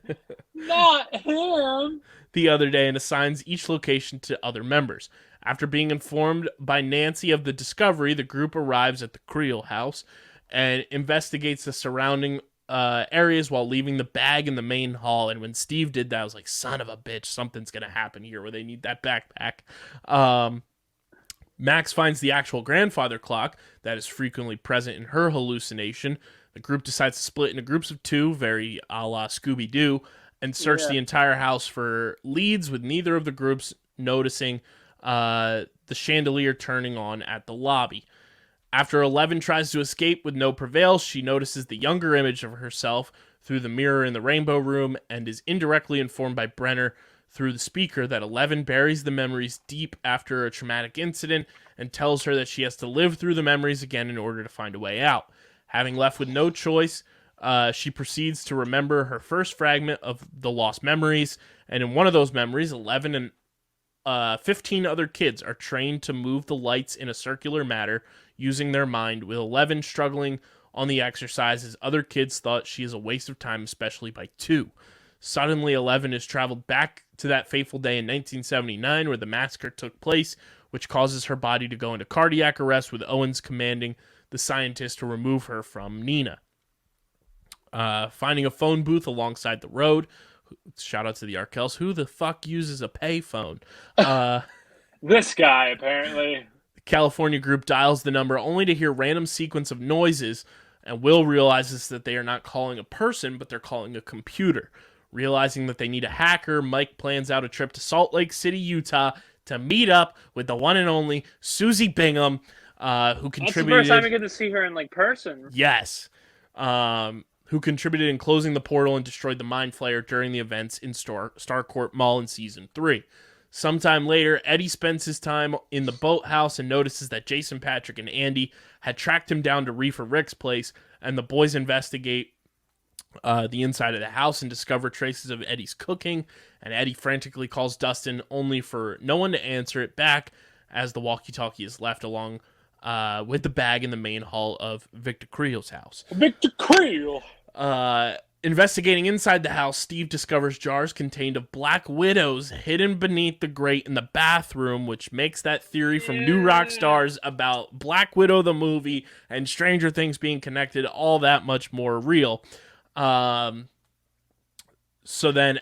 Not him! The other day, and assigns each location to other members. After being informed by Nancy of the discovery, the group arrives at the Creel house and investigates the surrounding areas while leaving the bag in the main hall. And when Steve did that, I was like, son of a bitch, something's going to happen here where they need that backpack. Max finds the actual grandfather clock that is frequently present in her hallucination. The group decides to split into groups of 2, very a la Scooby-Doo, and search the entire house for leads, with neither of the groups noticing the chandelier turning on at the lobby. After 11 tries to escape with no prevail, she notices the younger image of herself through the mirror in the Rainbow Room, and is indirectly informed by Brenner through the speaker that 11 buries the memories deep after a traumatic incident, and tells her that she has to live through the memories again in order to find a way out. Having left with no choice, she proceeds to remember her first fragment of the lost memories, and in one of those memories, 11 and 15 other kids are trained to move the lights in a circular manner using their mind, with 11 struggling on the exercise as other kids thought she is a waste of time, especially by 2. Suddenly, 11 is traveled back to that fateful day in 1979 where the massacre took place, which causes her body to go into cardiac arrest, with Owens commanding the scientist to remove her from Nina. Finding a phone booth alongside the road. Shout out to the Arkells. Who the fuck uses a payphone? This guy, apparently. The California group dials the number only to hear random sequence of noises, and Will realizes that they are not calling a person, but they're calling a computer. Realizing that they need a hacker, Mike plans out a trip to Salt Lake City, Utah, to meet up with the one and only Susie Bingham, who contributed... That's the first time I get to see her in person. Yes. Who who contributed in closing the portal and destroyed the Mind Flayer during the events in Starcourt Mall in Season 3. Sometime later, Eddie spends his time in the boathouse and notices that Jason, Patrick, and Andy had tracked him down to Reefer Rick's place, and the boys investigate the inside of the house and discover traces of Eddie's cooking, and Eddie frantically calls Dustin, only for no one to answer it back, as the walkie-talkie is left along with the bag in the main hall of Victor Creel's house. Victor Creel! Investigating inside the house, Steve discovers jars contained of Black Widows hidden beneath the grate in the bathroom, which makes that theory from New Rock Stars about Black Widow the movie and Stranger Things being connected all that much more real. So then,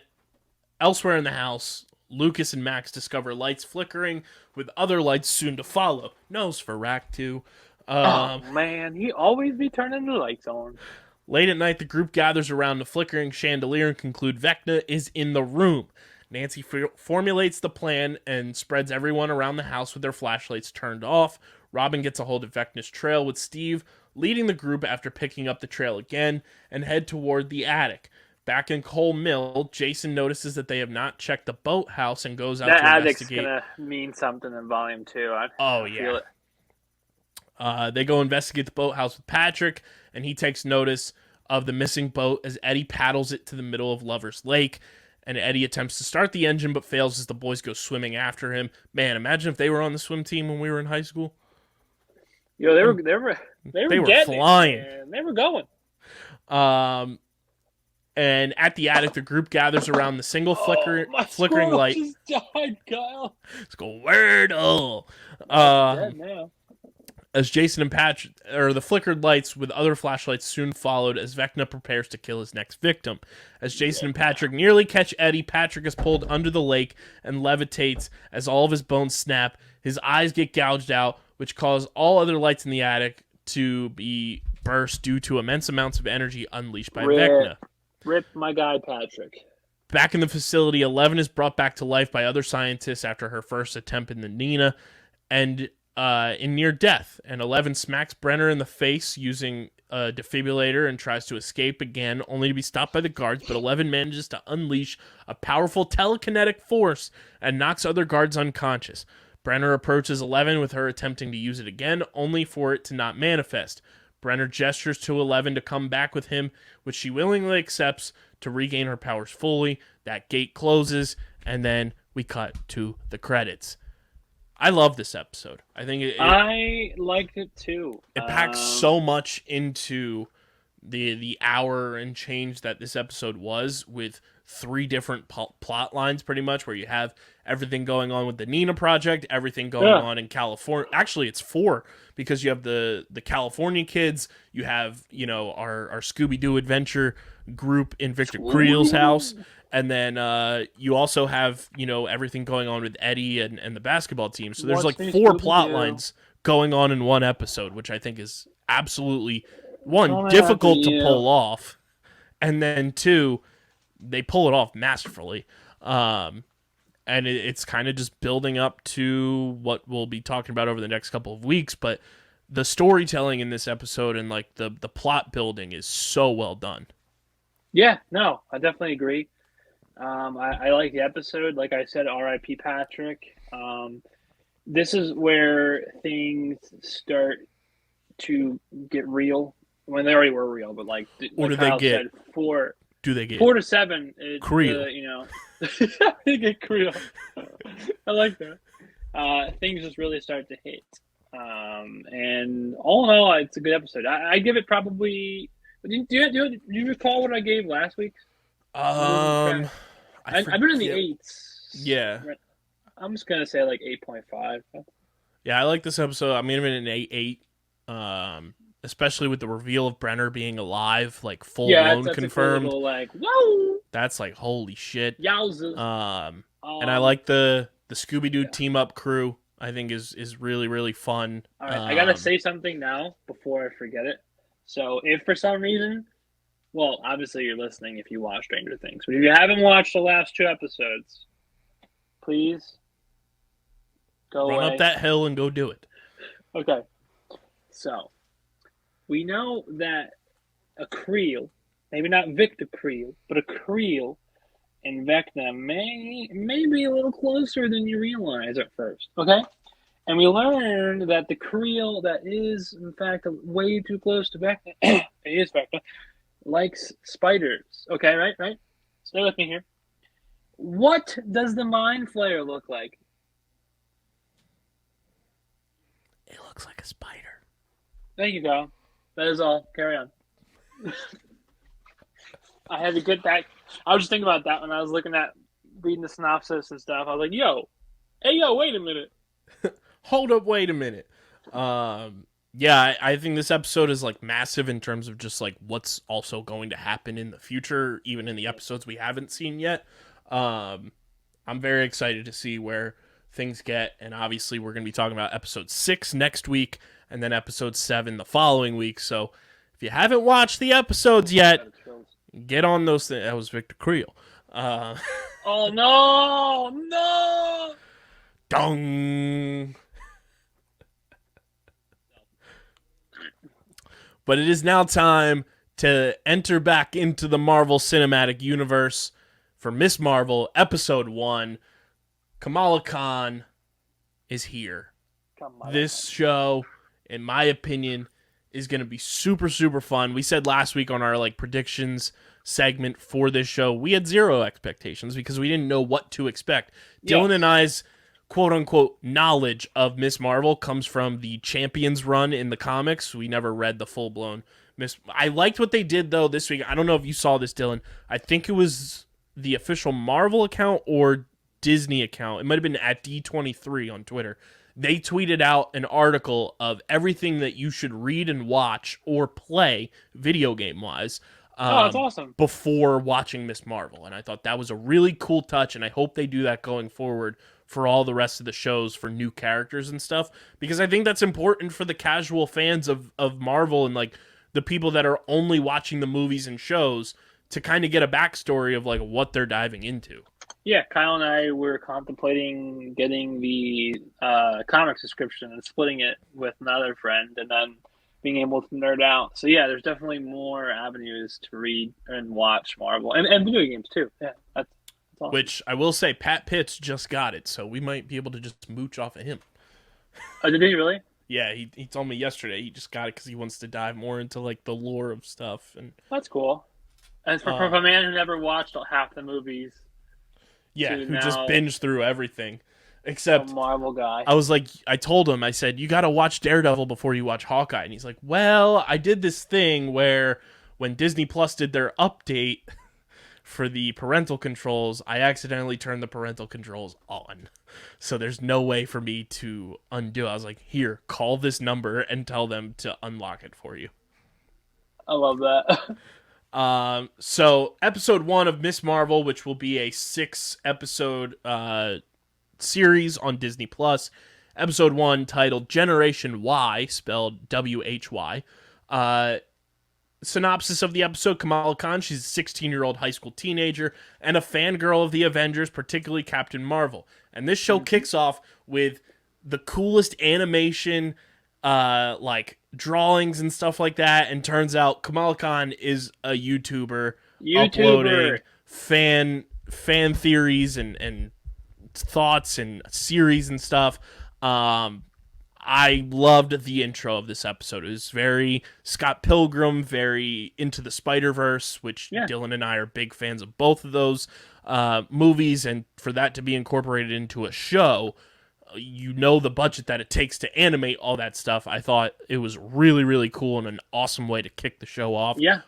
elsewhere in the house, Lucas and Max discover lights flickering, with other lights soon to follow. Nosferatu. Oh, man, he always be turning the lights on. Late at night, the group gathers around the flickering chandelier and conclude Vecna is in the room. Nancy formulates the plan and spreads everyone around the house with their flashlights turned off. Robin gets a hold of Vecna's trail, with Steve leading the group after picking up the trail again and head toward the attic. Back in Cole Mill, Jason notices that they have not checked the boathouse and goes out to investigate. That attic's gonna mean something in Volume 2. I feel it. They go investigate the boathouse with Patrick, and he takes notice of the missing boat as Eddie paddles it to the middle of Lover's Lake, and Eddie attempts to start the engine but fails as the boys go swimming after him. Man, imagine if they were on the swim team when we were in high school. Yo, they were flying. It, they were going. And at the attic, the group gathers around the single flickering light. Just died, Kyle. Squirtle. Dead now. As Jason and Patrick, or the flickered lights with other flashlights soon followed as Vecna prepares to kill his next victim. As Jason and Patrick nearly catch Eddie, Patrick is pulled under the lake and levitates as all of his bones snap. His eyes get gouged out, which cause all other lights in the attic to be burst due to immense amounts of energy unleashed by Vecna. Rip my guy, Patrick. Back in the facility, Eleven is brought back to life by other scientists after her first attempt in the Nina, and in near death. And 11 smacks Brenner in the face using a defibrillator and tries to escape again, only to be stopped by the guards. But 11 manages to unleash a powerful telekinetic force and knocks other guards unconscious. Brenner approaches 11 with her attempting to use it again, only for it to not manifest. Brenner gestures to 11 to come back with him, which she willingly accepts to regain her powers fully. That gate closes, and then we cut to the credits. I love this episode. I think I liked it too. It packs so much into the hour and change that this episode was, with 3 different plot lines pretty much, where you have everything going on with the Nina project, everything going on in California. Actually, it's 4, because you have the California kids, you have, our Scooby-Doo adventure group in Victor Creel's house, and then you also have, everything going on with Eddie and the basketball team. So there's 4 plot lines going on in one episode, which I think is absolutely, 1, difficult to pull off, and then 2, they pull it off masterfully. And it's kind of just building up to what we'll be talking about over the next couple of weeks, but the storytelling in this episode and the plot building is so well done. Yeah, no, I definitely agree. I like the episode. Like I said, R.I.P. Patrick. This is where things start to get real. When they already were real, but what do Kyle they get? Said, 4. Do they get 4 to 7? Creel? They get Creel. I like that. Things just really start to hit. And all in all, it's a good episode. I give it probably. Do you recall what I gave last week? I've been in the 8s. Yeah. I'm just gonna say 8.5. Yeah, I like this episode. I'm giving it an 8. Especially with the reveal of Brenner being alive, full blown confirmed. A cool little, whoa! That's holy shit. Yowzers. And I like the Scooby-Doo team up crew. I think is really, really fun. All right, I gotta say something now before I forget it. So if for some reason, well, obviously you're listening if you watch Stranger Things, but if you haven't watched the last 2 episodes, please run up that hill and go do it. Okay. So we know that a Creel maybe not Victor Creel, but a Creel and Vecna may be a little closer than you realize at first. Okay? And we learned that the Creel that is, in fact, way too close to Vecna, it is Vecna, likes spiders. Okay, right? Stay with me here. What does the Mind Flayer look like? It looks like a spider. There you go. That is all. Carry on. I had to get back. I was just thinking about that when I was reading the synopsis and stuff. I was like, yo, wait a minute. Hold up, wait a minute. Yeah, I think this episode is like massive in terms of just like what's also going to happen in the future, even in the episodes we haven't seen yet. I'm very excited to see where things get, and obviously we're going to be talking about episode 6 next week, and then episode 7 the following week. So if you haven't watched the episodes yet, get on those things. That was Victor Creel. Oh no! Dong. But it is now time to enter back into the Marvel Cinematic Universe for Miss Marvel, Episode 1. Kamala Khan is here. This show, in my opinion, is going to be super, super fun. We said last week on our like predictions segment for this show, we had zero expectations because we didn't know what to expect. Yes. Dylan and I's quote-unquote knowledge of Miss Marvel comes from the Champions run in the comics. We never read the full-blown Miss... I liked what they did, though, this week. I don't know if you saw this, Dylan. I think it was the official Marvel account or Disney account. It might have been at D23 on Twitter. They tweeted out an article of everything that you should read and watch or play video game-wise. That's awesome. Before watching Miss Marvel. And I thought that was a really cool touch, and I hope they do that going forward for all the rest of the shows for new characters and stuff, because I think that's important for the casual fans of Marvel and like the people that are only watching the movies and shows to kind of get a backstory of like what they're diving into. Yeah, Kyle and I were contemplating getting the comic subscription and splitting it with another friend and then being able to nerd out. So yeah, there's definitely more avenues to read and watch Marvel and video games too. Yeah, that's awesome. Which I will say, Pat Pitts just got it, so we might be able to just mooch off of him. Oh, did he really? Yeah, he told me yesterday he just got it because he wants to dive more into like the lore of stuff. And that's cool. And for a man who never watched half the movies. Yeah, who just binged through everything. Except a Marvel guy. I told him, I said, you got to watch Daredevil before you watch Hawkeye. And he's like, well, I did this thing where when Disney Plus did their update for the parental controls, I accidentally turned the parental controls on. So there's no way for me to undo it. I was like, here, call this number and tell them to unlock it for you. I love that. So episode 1 of Miss Marvel, which will be a 6-episode series on Disney Plus. Episode 1 titled Generation Y, spelled W-H-Y. Synopsis of the episode: Kamala Khan, she's a 16-year-old high school teenager and a fangirl of the Avengers, particularly Captain Marvel. And this show kicks off with the coolest animation, like drawings and stuff like that. And turns out Kamala Khan is a YouTuber. Uploading fan theories and thoughts and series and stuff. I loved the intro of this episode. It was very Scott Pilgrim, very Into the Spider-Verse, which Dylan and I are big fans of both of those movies, and for that to be incorporated into a show, you know the budget that it takes to animate all that stuff. I thought it was really, really cool and an awesome way to kick the show off. Yeah.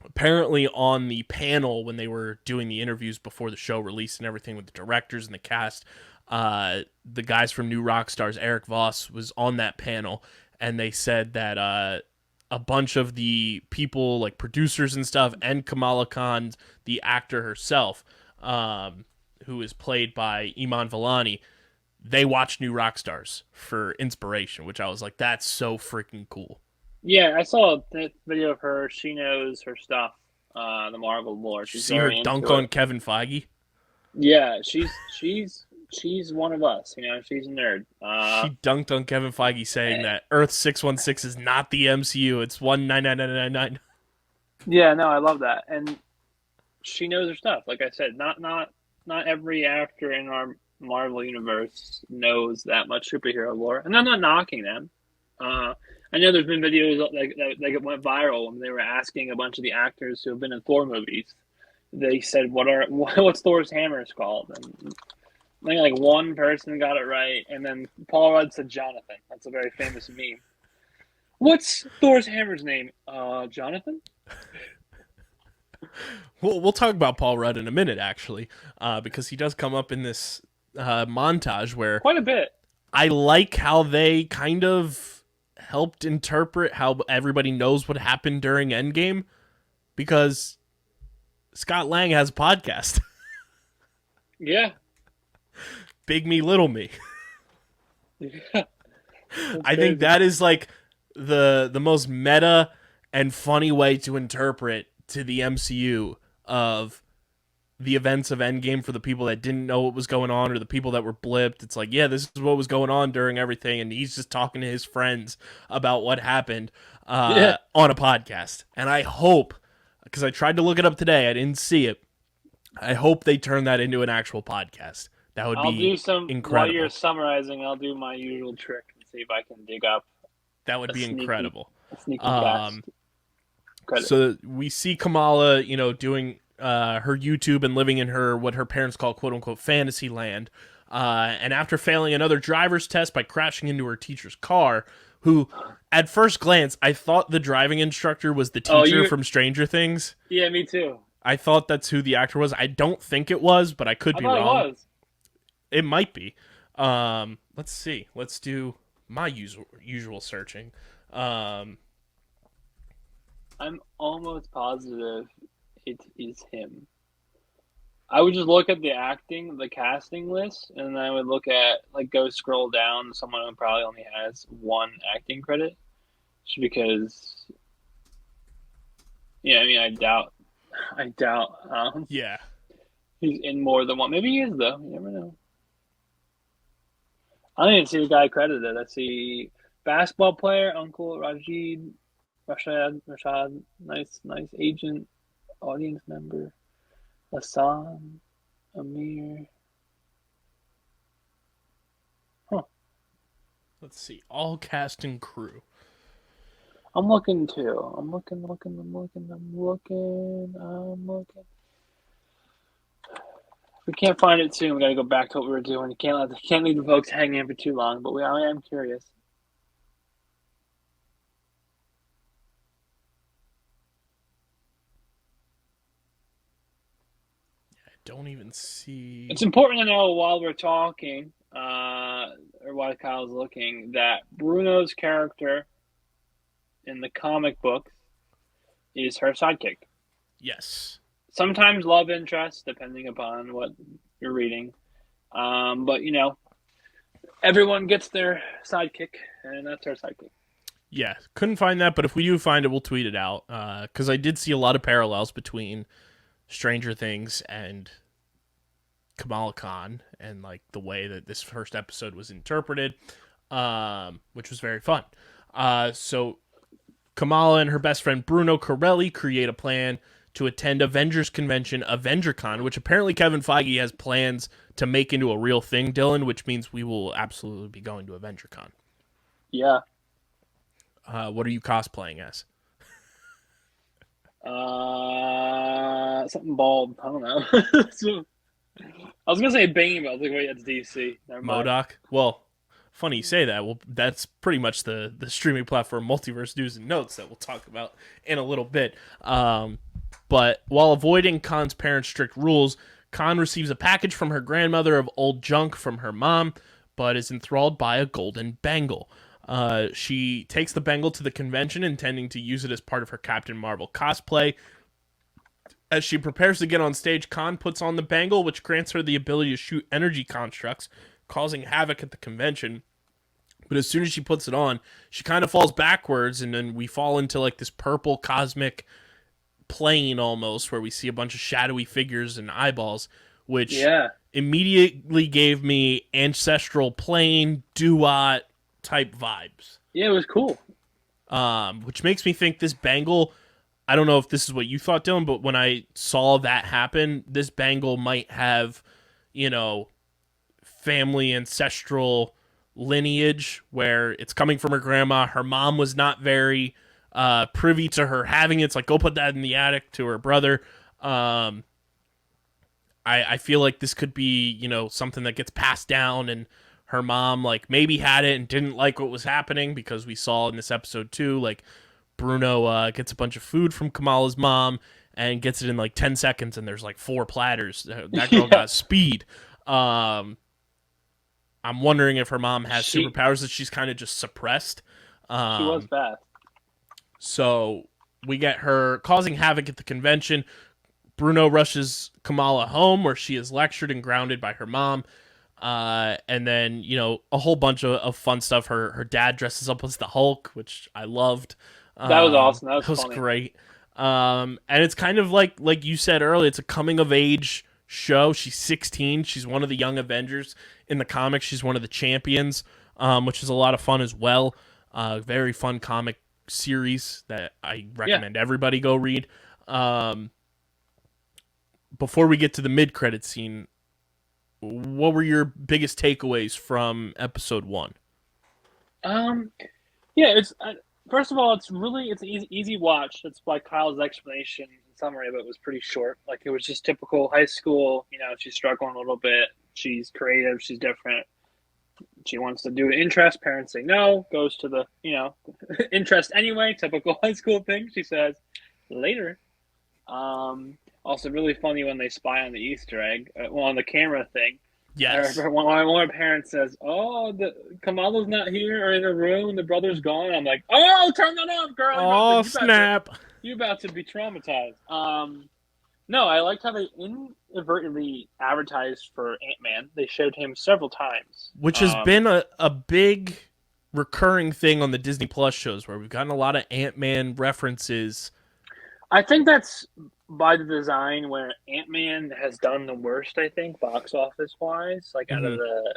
Apparently on the panel when they were doing the interviews before the show released and everything with the directors and the cast, the guys from New Rockstars, Eric Voss, was on that panel, and they said that a bunch of the people, like producers and stuff, and Kamala Khan, the actor herself, who is played by Iman Vellani, they watched New Rockstars for inspiration, which I was like, that's so freaking cool. Yeah, I saw a video of her. She knows her stuff, the Marvel lore. She's see her dunk on Kevin Feige? Yeah, she's one of us. You know, she's a nerd. She dunked on Kevin Feige saying that Earth 616 is not the MCU. It's 199999. Yeah, no, I love that, and she knows her stuff. Like I said, not every actor in our Marvel universe knows that much superhero lore, and I'm not knocking them. I know there's been videos like it went viral when they were asking a bunch of the actors who have been in Thor movies. They said, what's Thor's hammers called?" And I think like one person got it right, and then Paul Rudd said Jonathan. That's a very famous meme. What's Thor's hammer's name? Jonathan? We'll talk about Paul Rudd in a minute, actually, because he does come up in this montage where Quite a bit. I like how they kind of helped interpret how everybody knows what happened during Endgame, because Scott Lang has a podcast. Yeah. Big Me, Little Me. Yeah. I think that is like the most meta and funny way to interpret to the MCU of the events of Endgame for the people that didn't know what was going on or the people that were blipped. It's like, yeah, this is what was going on during everything, and he's just talking to his friends about what happened on a podcast. And I hope, because I tried to look it up today, I didn't see it. I hope they turn that into an actual podcast. That would be incredible. While you're summarizing, I'll do my usual trick and see if I can dig up. That would be incredible. A sneaky cast. So we see Kamala, doing her YouTube and living in what her parents call "quote unquote" fantasy land. And after failing another driver's test by crashing into her teacher's car, who, at first glance, I thought the driving instructor was the teacher from Stranger Things. Yeah, me too. I thought that's who the actor was. I don't think it was, but I could be wrong. It was. It might be. Let's see. Let's do my usual searching. I'm almost positive it is him. I would just look at the casting list, and I would look at, go scroll down to someone who probably only has one acting credit. Just because, I doubt. Yeah. He's in more than one. Maybe he is, though. You never know. I don't even see the guy credited. I see basketball player, Uncle Rashad, nice agent, audience member, Hassan, Amir. Huh. Let's see. All cast and crew. I'm looking too. I'm looking. If we can't find it soon, we gotta go back to what we were doing. You can't leave the folks hanging for too long. But I am curious. I don't even see. It's important to know while we're talking, or while Kyle's looking, that Bruno's character in the comic books is her sidekick. Yes. Sometimes love interest, depending upon what you're reading. But, everyone gets their sidekick, and that's her sidekick. Yeah, couldn't find that, but if we do find it, we'll tweet it out. Because I did see a lot of parallels between Stranger Things and Kamala Khan, and the way that this first episode was interpreted, which was very fun. So Kamala and her best friend Bruno Corelli create a plan to attend Avengers Convention, AvengerCon, which apparently Kevin Feige has plans to make into a real thing, Dylan, which means we will absolutely be going to AvengerCon. Yeah. What are you cosplaying as? Something bald. I don't know. I was going to say Bane, but I was like, wait, that's DC. MODOK? Well, funny you say that. Well, that's pretty much the streaming platform Multiverse News and Notes that we'll talk about in a little bit. But while avoiding Khan's parents' strict rules, Khan receives a package from her grandmother of old junk from her mom, but is enthralled by a golden bangle. She takes the bangle to the convention, intending to use it as part of her Captain Marvel cosplay. As she prepares to get on stage, Khan puts on the bangle, which grants her the ability to shoot energy constructs, causing havoc at the convention. But as soon as she puts it on, she kind of falls backwards, and then we fall into this purple cosmic plane almost, where we see a bunch of shadowy figures and eyeballs, which immediately gave me Ancestral Plane, Duat type vibes. Yeah, it was cool. Which makes me think this bangle, I don't know if this is what you thought, Dylan, but when I saw that happen, this bangle might have, family ancestral lineage where it's coming from her grandma. Her mom was not very privy to her having it. It's like, go put that in the attic to her brother. I feel like this could be, something that gets passed down, and her mom, like, maybe had it and didn't like what was happening, because we saw in this episode too, like, Bruno gets a bunch of food from Kamala's mom and gets it in like 10 seconds, and there's like 4 platters. That girl got speed. I'm wondering if her mom has superpowers that she's kind of just suppressed. She was fast. So we get her causing havoc at the convention. Bruno rushes Kamala home, where she is lectured and grounded by her mom. And then, a whole bunch of fun stuff. Her dad dresses up as the Hulk, which I loved. That was awesome. That was funny. Great. And it's kind of like you said earlier, it's a coming of age show. She's 16. She's one of the young Avengers in the comics. She's one of the champions, which is a lot of fun as well. Very fun comic series that I recommend everybody go read. Before we get to the mid-credit scene, what were your biggest takeaways from episode 1? It's first of all, it's an easy watch. That's why Kyle's explanation and summary of it was pretty short. Like, it was just typical high school. She's struggling a little bit. She's creative. She's different. She wants to do an interest. Parents say no. Goes to the interest anyway. Typical high school thing. She says later. Also, really funny when they spy on the Easter egg, on the camera thing. Yes. One of our parents says, "Oh, Kamala's not here or in her room. The brother's gone." I'm like, "Oh, turn that off, girl!" Oh, snap! You're about to be traumatized. No, I liked how they inadvertently advertised for Ant-Man. They showed him several times, which has been a big recurring thing on the Disney Plus shows, where we've gotten a lot of Ant-Man references. I think that's by the design, where Ant-Man has done the worst, I think, box office wise. Like, out of the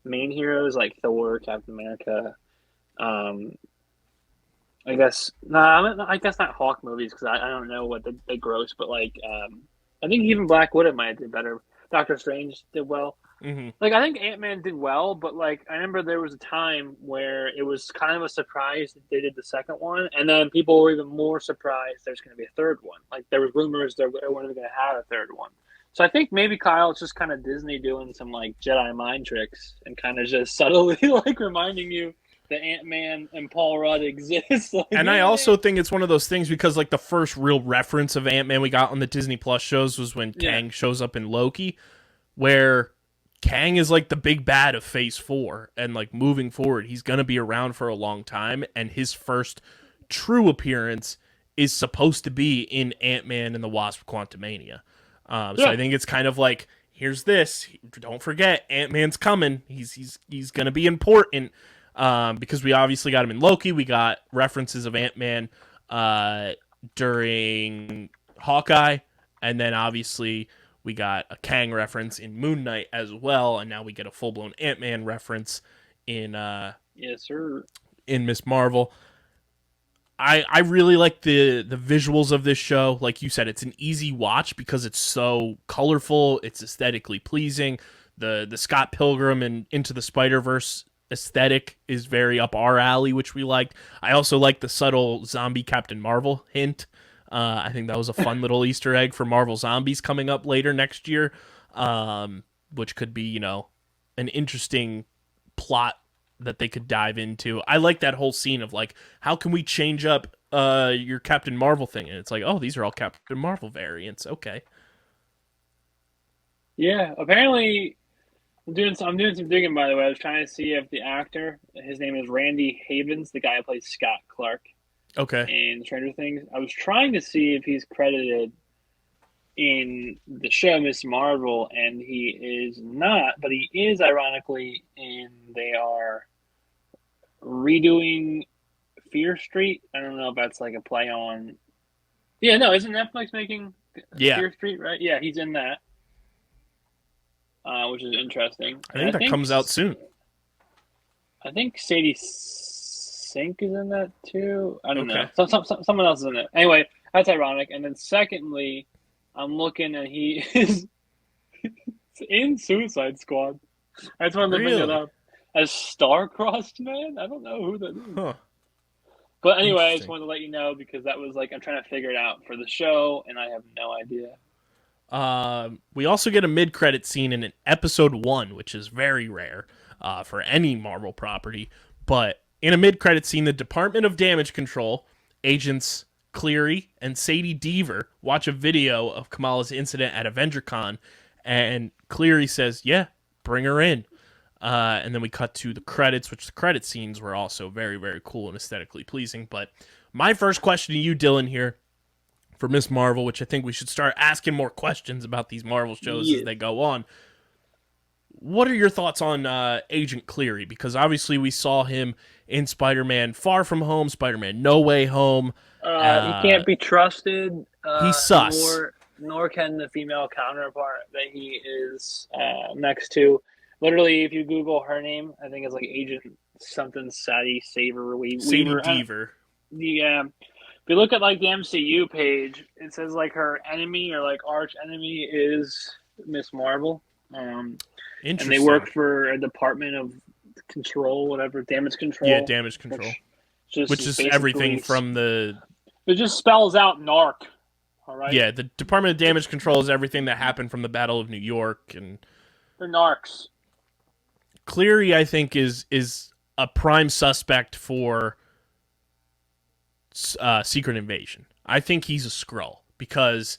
main heroes, like Thor, Captain America, I guess not Hawk movies, because I don't know what they gross, but like I think even Black Widow might have did better. Doctor Strange did well. Like, I think Ant-Man did well, but like, I remember there was a time where it was kind of a surprise that they did the second one, and then people were even more surprised there's going to be a third one. Like, there was rumors they weren't going to have a third one. So I think maybe, Kyle, it's just kind of Disney doing some like Jedi mind tricks and kind of just subtly like reminding you that Ant-Man and Paul Rudd exist. Like, and I also think it's one of those things, because like the first real reference of Ant-Man we got on the Disney Plus shows was when Kang shows up in Loki, where Kang is like the big bad of Phase 4, and like moving forward, he's going to be around for a long time, and his first true appearance is supposed to be in Ant-Man and the Wasp: Quantumania. So I think it's kind of like, here's this. Don't forget, Ant-Man's coming. He's going to be important, because we obviously got him in Loki. We got references of Ant-Man during Hawkeye, and then obviously we got a Kang reference in Moon Knight as well, and now we get a full-blown Ant-Man reference in yes, sir, in Miss Marvel. I really like the visuals of this show. Like you said, it's an easy watch because it's so colorful, it's aesthetically pleasing. The Scott Pilgrim and Into the Spider-Verse aesthetic is very up our alley, which we liked. I also like the subtle zombie Captain Marvel hint. I think that was a fun little Easter egg for Marvel Zombies coming up later next year, which could be, an interesting plot that they could dive into. I like that whole scene of like, how can we change up your Captain Marvel thing? And it's like, oh, these are all Captain Marvel variants. Okay. Yeah, apparently I'm doing some digging, by the way. I was trying to see if the actor, his name is Randy Havens, the guy who plays Scott Clark. Okay. In Stranger Things. I was trying to see if he's credited in the show Miss Marvel, and he is not, but he is ironically they are redoing Fear Street. I don't know if that's like a play on. Yeah, no, isn't Netflix making Fear Street, right? Yeah, he's in that, which is interesting. I think that comes out soon. I think Sadie Sink is in that too. I don't know. Someone else is in it. Anyway, That's ironic. And then secondly, I'm looking and he is in Suicide Squad. I just wanted to bring that Really? up. As Star-Crossed Man? I don't know who that is. Huh. But anyway, I just Interesting. wanted to let you know because that was like I'm trying to figure it out for the show, and I have no idea. We also get a mid-credit scene in an episode 1, which is very rare for any Marvel property. But in a mid-credit scene, the Department of Damage Control agents Cleary and Sadie Deaver watch a video of Kamala's incident at AvengerCon, and Cleary says, "Yeah, bring her in." And then we cut to the credits, which the credit scenes were also very, very cool and aesthetically pleasing. But my first question to you, Dylan, here for Miss Marvel, which I think we should start asking more questions about these Marvel shows as Yes. they go on. What are your thoughts on Agent Cleary? Because obviously we saw him in Spider-Man Far From Home, Spider-Man No Way Home. He can't be trusted, He's sus. nor can the female counterpart that he is next to. Literally, if you Google her name, I think it's like Agent something Sadie Saver Sadie Weaver. Deaver. Yeah, if you look at like the MCU page, it says like her enemy or like arch enemy is Miss Marvel. And they Interesting. work for a department of control, whatever, damage Yeah, control, damage control. Which is everything basically from the... it just spells out narc. All right, Yeah, the Department of Damage Control is everything that happened from the Battle of New York. And they're narcs. Cleary, I think, is a prime suspect for Secret Invasion. I think he's a Skrull because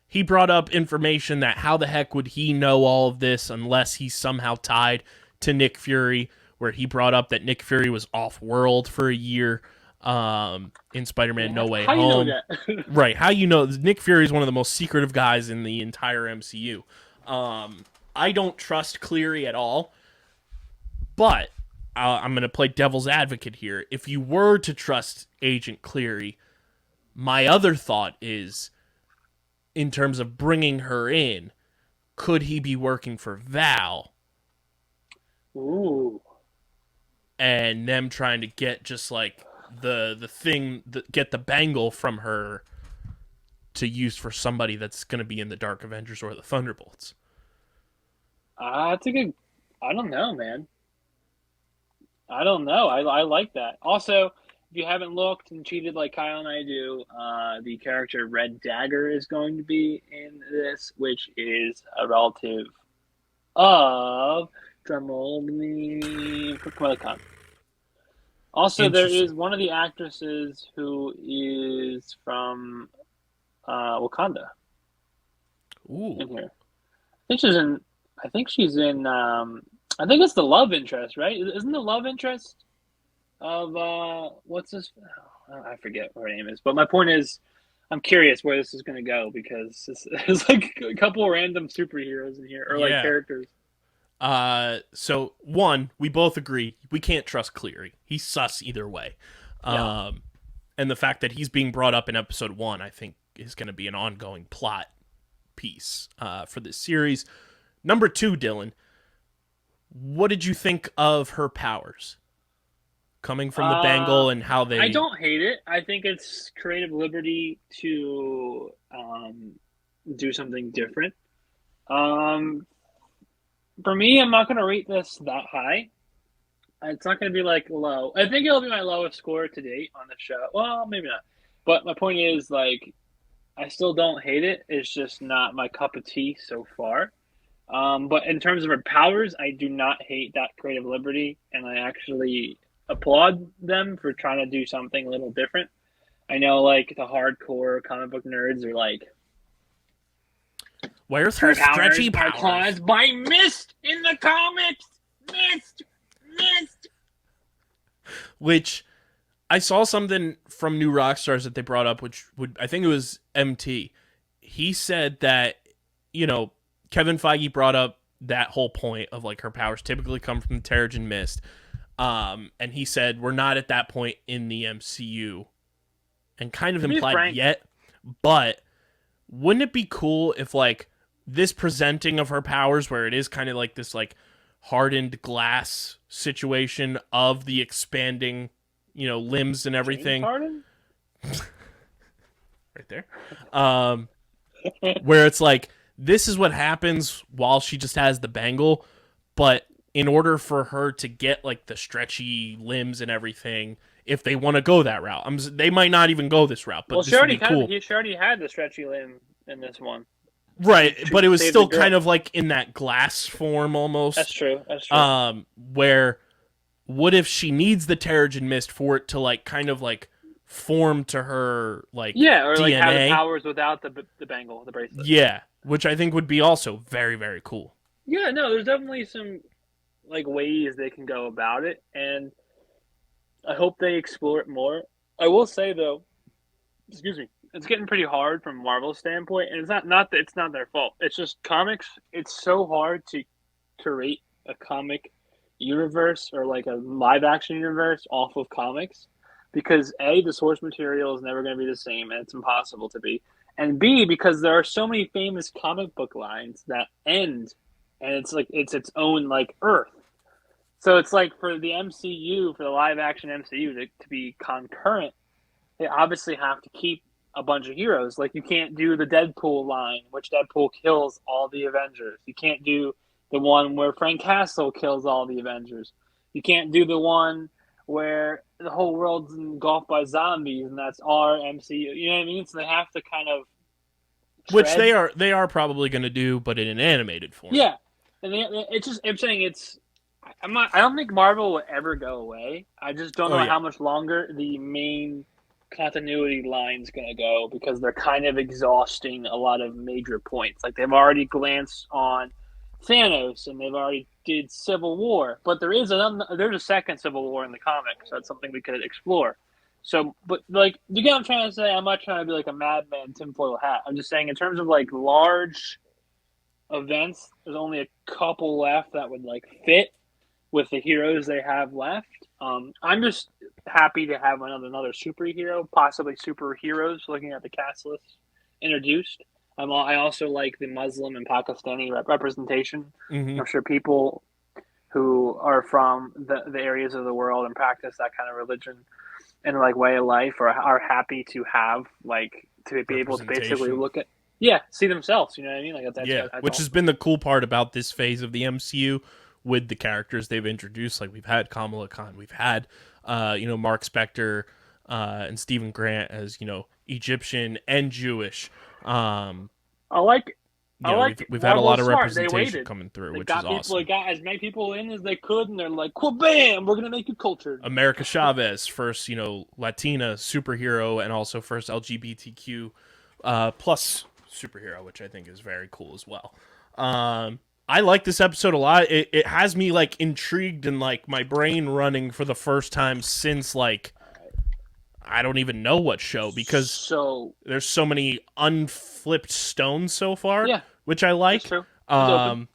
he brought up information that how the heck would he know all of this unless he's somehow tied to Nick Fury, where he brought up that Nick Fury was off-world for a year in Spider-Man No Way How Home. you know that? Right, how you know Nick Fury is one of the most secretive guys in the entire MCU. I don't trust Cleary at all, but I'm going to play devil's advocate here. If you were to trust Agent Cleary, my other thought is, in terms of bringing her in, could he be working for Val Ooh, and them trying to get just like the thing that get the bangle from her to use for somebody that's going to be in the Dark Avengers or the Thunderbolts? that's a good. I don't know, man. I don't know. I like that. Also, if you haven't looked and cheated like Kyle and I do, the character Red Dagger is going to be in this, which is a relative of drumroll Kamala Khan. Also, there is one of the actresses who is from Wakanda Ooh. in here. I think she's in. I think she's in. I think it's the love interest, right? Isn't the love interest of what's this? Oh, I forget what her name is. But my point is, I'm curious where this is going to go because there's like a couple of random superheroes in here or like Yeah. characters. So one, we both agree we can't trust Cleary. He's sus either way. Yeah. And the fact that he's being brought up in episode 1, I think, is going to be an ongoing plot piece for this series. Number 2, Dylan, what did you think of her powers coming from the bangle and how they? I don't hate it. I think it's creative liberty to do something different. For me, I'm not going to rate this that high. It's not going to be like low. I think it'll be my lowest score to date on the show. Well, maybe not. But my point is, like, I still don't hate it. It's just not my cup of tea so far. But in terms of her powers, I do not hate that creative liberty, and I actually applaud them for trying to do something a little different. I know, like, the hardcore comic book nerds are like, Where's her stretchy are powers? caused by mist in the comics. Mist. Which I saw something from New Rockstars that they brought up, which would, I think it was MT. He said that, Kevin Feige brought up that whole point of like her powers typically come from the Terrigen Mist. And he said we're not at that point in the MCU, and kind of implied yet. But wouldn't it be cool if like this presenting of her powers, where it is kind of like this like hardened glass situation of the expanding, limbs and everything. right there. Where it's like, this is what happens while she just has the bangle, but in order for her to get like the stretchy limbs and everything, if they want to go that route, they might not even go this route, but this would be cool. She already had the stretchy limb in this one. Right, but it was still kind of like in that glass form almost. That's true. That's true. Where, what if she needs the Terrigen Mist for it to like kind of like form to her like or DNA. like have the powers without the bangle, the bracelet. Yeah, which I think would be also very, very cool. Yeah, no, there's definitely some like ways they can go about it, and I hope they explore it more. I will say though, excuse me, it's getting pretty hard from Marvel's standpoint, and it's not that it's not their fault. It's just comics. It's so hard to create a comic universe or like a live action universe off of comics, because A, the source material is never going to be the same, and it's impossible to be, and B, because there are so many famous comic book lines that end, and it's like it's its own like Earth. So it's like for the MCU, for the live action MCU to be concurrent, they obviously have to keep a bunch of heroes. Like you can't do the Deadpool line, which Deadpool kills all the Avengers. You can't do the one where Frank Castle kills all the Avengers. You can't do the one where the whole world's engulfed by zombies, and that's our MCU. You know what I mean? So they have to kind of which they are probably going to do, but in an animated form. Yeah, and I'm saying it's. I don't think Marvel will ever go away. I just don't know how much longer the main continuity line's going to go, because they're kind of exhausting a lot of major points. Like they've already glanced on Thanos, and they've already did Civil War, but there's a second Civil War in the comics. So that's something we could explore. So, but like, you get what I'm trying to say? I'm not trying to be like a madman tinfoil hat. I'm just saying in terms of like large events, there's only a couple left that would like fit with the heroes they have left. I'm just happy to have another superhero, possibly superheroes, looking at the cast list introduced. I also like the Muslim and Pakistani representation. Mm-hmm. I'm sure people who are from the areas of the world and practice that kind of religion and like way of life are happy to have like to be able to basically look at see themselves. You know what I mean? Like that's which has been the cool part about this phase of the MCU. With the characters they've introduced, like we've had Kamala Khan, we've had, Mark Spector and Stephen Grant as Egyptian and Jewish. We've had a lot of representation coming through, which is awesome. They got as many people in as they could, and they're like, "Bam! We're gonna make you cultured." America Chavez, first Latina superhero, and also first LGBTQ plus superhero, which I think is very cool as well. I like this episode a lot. It has me like intrigued and like my brain running for the first time since like I don't even know what show, because there's so many unflipped stones so far, which I like. That's true.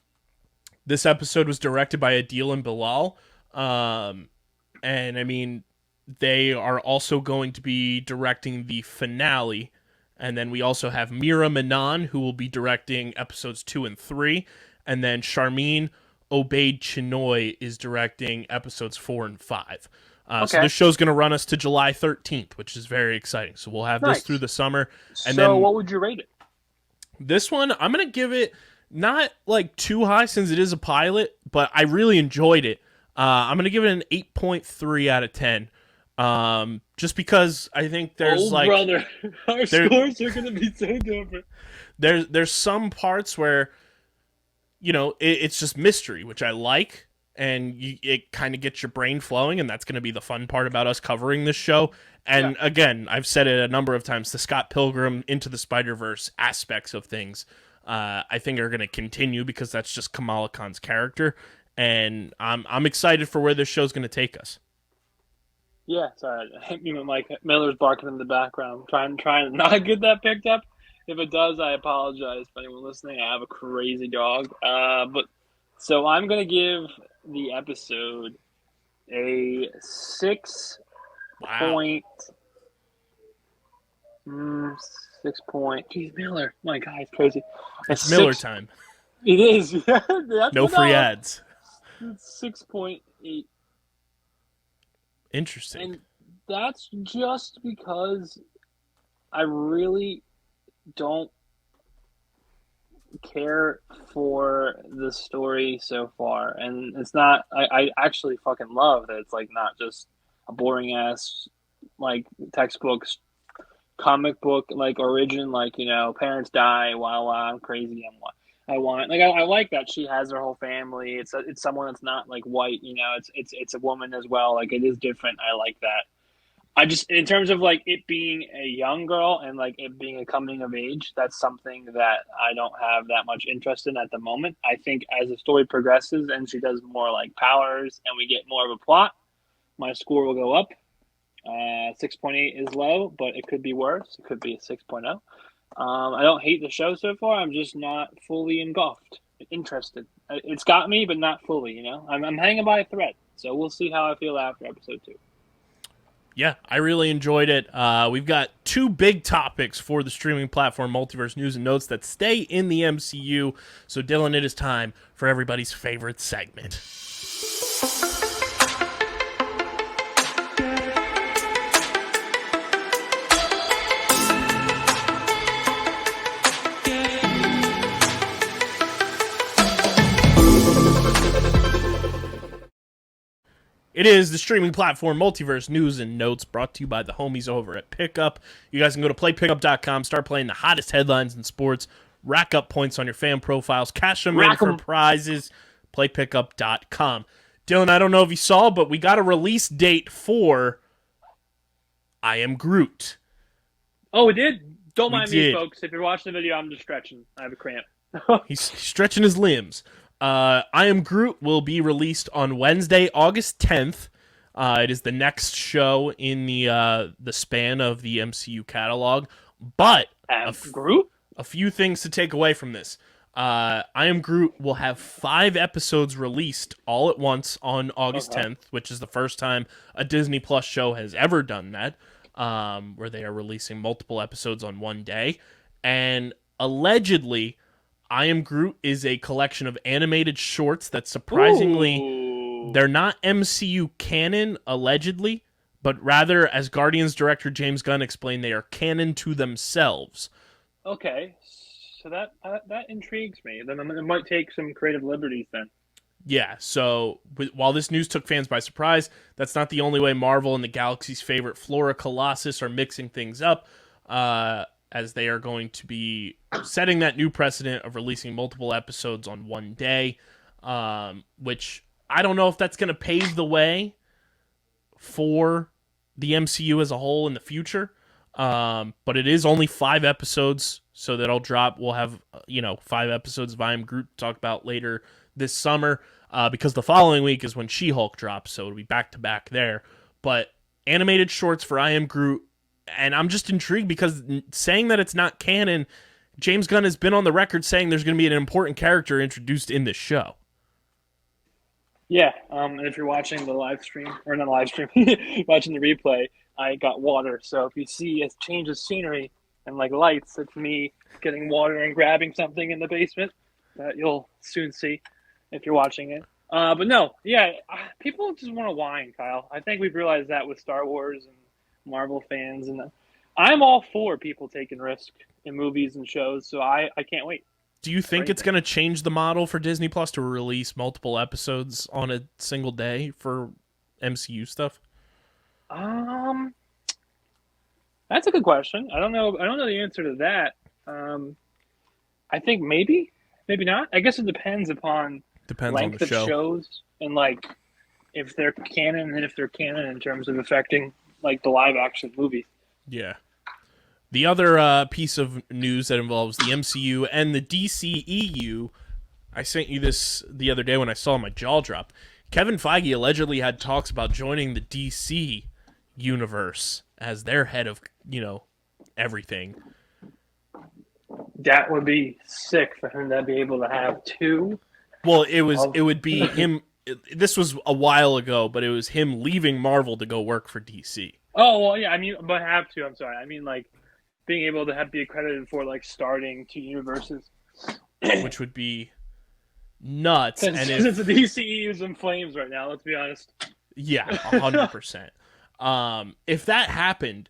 This episode was directed by Adil and Bilal, and I mean they are also going to be directing the finale, and then we also have Mira Manan, who will be directing episodes 2 and 3. And then Charmin Obaid Chinoy is directing episodes 4 and 5. So this show's going to run us to July 13th, which is very exciting. So we'll have this through the summer. And then, what would you rate it? This one, I'm going to give it not like too high since it is a pilot, but I really enjoyed it. I'm going to give it an 8.3 out of 10. Just because I think there's brother, our scores are going to be so different. There's some parts where it's just mystery, which I like, and it kind of gets your brain flowing, and that's going to be the fun part about us covering this show. And again, I've said it a number of times, the Scott Pilgrim Into the Spider-Verse aspects of things, I think are going to continue, because that's just Kamala Khan's character, and I'm excited for where this show's going to take us. Yeah, sorry, Mike Miller's barking in the background, trying to not get that picked up. If it does, I apologize for anyone listening. I have a crazy dog. So I'm going to give the episode a 6 point. 6 point. Geez, Miller. My God, it's crazy. It's Miller time. It is. No free ads. 6.8. Interesting. And that's just because I really don't care for the story so far, and it's not. I actually fucking love that it's like not just a boring ass like textbooks comic book like origin, like parents die while I'm crazy and what I want. Like I like that she has her whole family. It's someone that's not like white. It's a woman as well. Like it is different. I like that. I just, in terms of like it being a young girl and like it being a coming of age, that's something that I don't have that much interest in at the moment. I think as the story progresses and she does more like powers and we get more of a plot, my score will go up. 6.8 is low, but it could be worse. It could be a 6.0. I don't hate the show so far. I'm just not fully engulfed, interested. It's got me, but not fully. I'm hanging by a thread. So we'll see how I feel after episode 2. Yeah, I really enjoyed it. We've got 2 big topics for the streaming platform Multiverse News and Notes that stay in the MCU. So, Dylan, it is time for everybody's favorite segment. It is the streaming platform Multiverse News and Notes, brought to you by the homies over at Pickup. You guys can go to playpickup.com, start playing the hottest headlines in sports, rack up points on your fan profiles, cash them in for prizes. Playpickup.com. Dylan, I don't know if you saw, but we got a release date for I Am Groot. Oh, we did? Don't mind me, folks. If you're watching the video, I'm just stretching. I have a cramp. He's stretching his limbs. I Am Groot will be released on Wednesday, August 10th. It is the next show in the span of the MCU catalog. But Groot? A few things to take away from this. I Am Groot will have 5 episodes released all at once on August 10th, which is the first time a Disney Plus show has ever done that, where they are releasing multiple episodes on one day. And allegedly, I Am Groot is a collection of animated shorts that surprisingly, they're not MCU canon, allegedly, but rather, as Guardians director James Gunn explained, they are canon to themselves. Okay, so that intrigues me. Then it might take some creative liberties then. Yeah, so while this news took fans by surprise, that's not the only way Marvel and the galaxy's favorite Flora Colossus are mixing things up, as they are going to be setting that new precedent of releasing multiple episodes on one day, which I don't know if that's going to pave the way for the MCU as a whole in the future, but it is only 5 episodes, so that'll drop. We'll have 5 episodes of I Am Groot to talk about later this summer, because the following week is when She-Hulk drops, so it'll be back-to-back there. But animated shorts for I Am Groot, and I'm just intrigued because saying that it's not canon, James Gunn has been on the record saying there's going to be an important character introduced in this show. Yeah, and if you're watching the live stream, or not live stream, watching the replay, I got water. So if you see a change of scenery and like lights, it's me getting water and grabbing something in the basement that you'll soon see if you're watching it. But no, yeah, people just want to whine, Kyle. I think we've realized that with Star Wars and Marvel fans, and I'm all for people taking risk in movies and shows, so I can't wait. Do you think it's going to change the model for Disney Plus to release multiple episodes on a single day for MCU stuff? That's a good question. I don't know the answer to that. I think maybe not. I guess it depends upon length on the show. Of shows and like if they're canon and if they're canon in terms of affecting like the live action movie. Yeah. The other piece of news that involves the MCU and the DCEU, I sent you this the other day when I saw my jaw drop. Kevin Feige allegedly had talks about joining the DC universe as their head of, everything. That would be sick for him to be able to have 2. Well, it would be him. This was a while ago, but it was him leaving Marvel to go work for DC. Oh, well, yeah, I mean, but have to. I'm sorry. I mean, like, being able to be accredited for, like, starting 2 universes. Which would be nuts. Since the DCEU is in flames right now, let's be honest. Yeah, 100%. If that happened,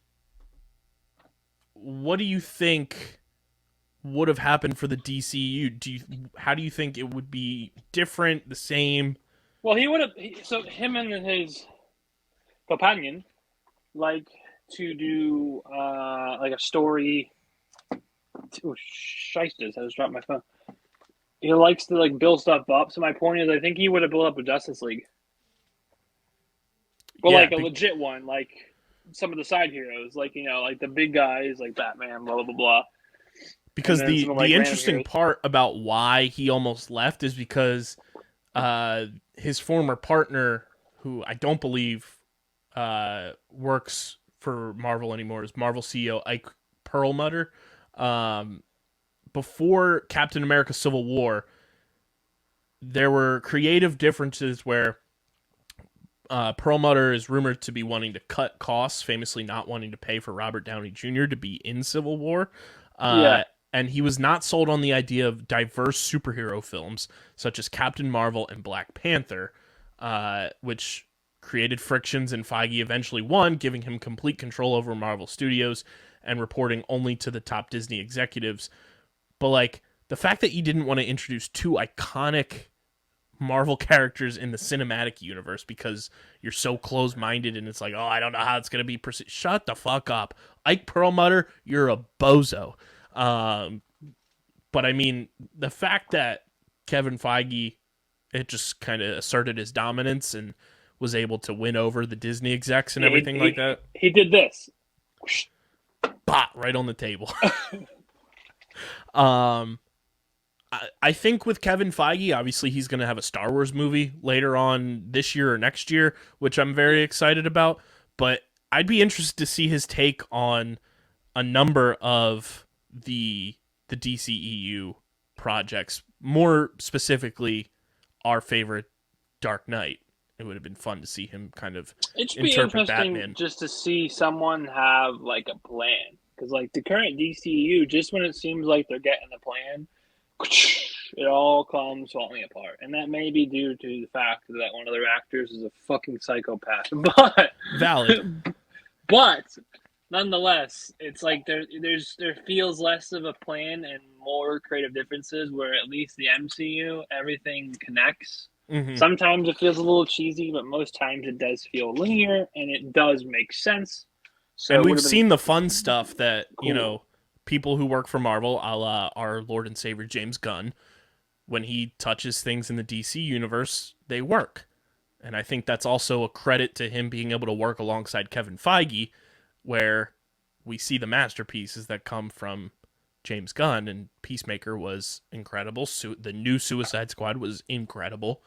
what do you think would have happened for the DCU? How do you think it would be different, the same? Well, he would have. So him and his companion like to do like a story. Oh, shysters! I just dropped my phone. He likes to like build stuff up. So my point is, I think he would have built up a Justice League, but like a legit one, like some of the side heroes, like like the big guys, like Batman, blah blah blah blah. Because the interesting part about why he almost left is because his former partner, who I don't believe works for Marvel anymore, is Marvel CEO Ike Perlmutter. Before Captain America Civil War, there were creative differences where Perlmutter is rumored to be wanting to cut costs, famously not wanting to pay for Robert Downey Jr. to be in Civil War. And he was not sold on the idea of diverse superhero films, such as Captain Marvel and Black Panther, which created frictions, and Feige eventually won, giving him complete control over Marvel Studios and reporting only to the top Disney executives. But, like, the fact that you didn't want to introduce two iconic Marvel characters in the cinematic universe because you're so close-minded and it's like, oh, I don't know how it's going to be shut the fuck up. Ike Perlmutter, you're a bozo. But I mean, the fact that Kevin Feige, it just kind of asserted his dominance and was able to win over the Disney execs and everything like that. He did this. Bot right on the table. I think with Kevin Feige, obviously he's going to have a Star Wars movie later on this year or next year, which I'm very excited about. But I'd be interested to see his take on a number of the DCEU projects, more specifically our favorite Dark Knight. It would have been fun to see him kind of interpret Batman. Just to see someone have like a plan, because like the current DCEU, just when it seems like they're getting the plan, it all comes falling apart, and that may be due to the fact that one of their actors is a fucking psychopath. But valid. But nonetheless, it's like there feels less of a plan and more creative differences, where at least the MCU, everything connects. Mm-hmm. Sometimes it feels a little cheesy, but most times it does feel linear and it does make sense. So and we've seen the fun stuff that, cool. People who work for Marvel, a la our Lord and Savior James Gunn, when he touches things in the DC universe, they work. And I think that's also a credit to him being able to work alongside Kevin Feige, where we see the masterpieces that come from James Gunn, and Peacemaker was incredible. The new Suicide Squad was incredible.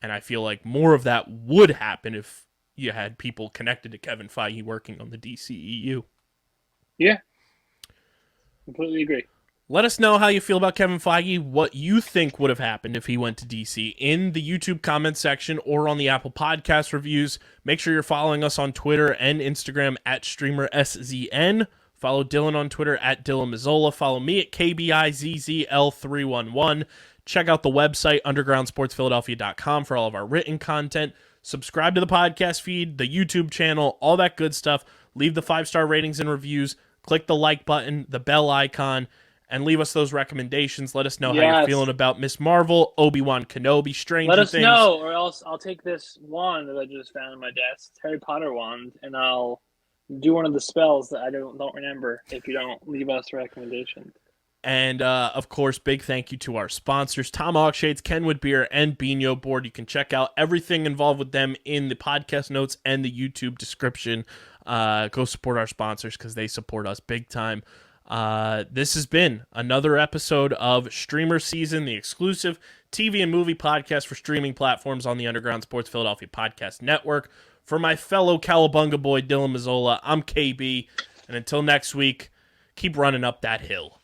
And I feel like more of that would happen if you had people connected to Kevin Feige working on the DCEU. Yeah. Completely agree. Let us know how you feel about Kevin Feige, what you think would have happened if he went to DC in the YouTube comment section or on the Apple Podcast reviews. Make sure you're following us on Twitter and Instagram at StreamerSZN. Follow Dylan on Twitter at Dylan Mazzola. Follow me at KBIZZL311. Check out the website, undergroundsportsphiladelphia.com, for all of our written content. Subscribe to the podcast feed, the YouTube channel, all that good stuff. Leave the 5-star ratings and reviews. Click the like button, the bell icon, and leave us those recommendations. Let us know how you're feeling about Ms. Marvel, Obi-Wan Kenobi, Stranger Things. Let us know, or else I'll take this wand that I just found on my desk, Harry Potter wand, and I'll do one of the spells that I don't remember if you don't leave us recommendations. And, of course, big thank you to our sponsors, Tomahawk Shades, Kenwood Beer, and Beano Board. You can check out everything involved with them in the podcast notes and the YouTube description. Go support our sponsors because they support us big time. This has been another episode of StreamerSZN, the exclusive TV and movie podcast for streaming platforms on the Underground Sports Philadelphia Podcast Network. For my fellow Cowabunga boy, Dylan Mazzola, I'm KB. And until next week, keep running up that hill.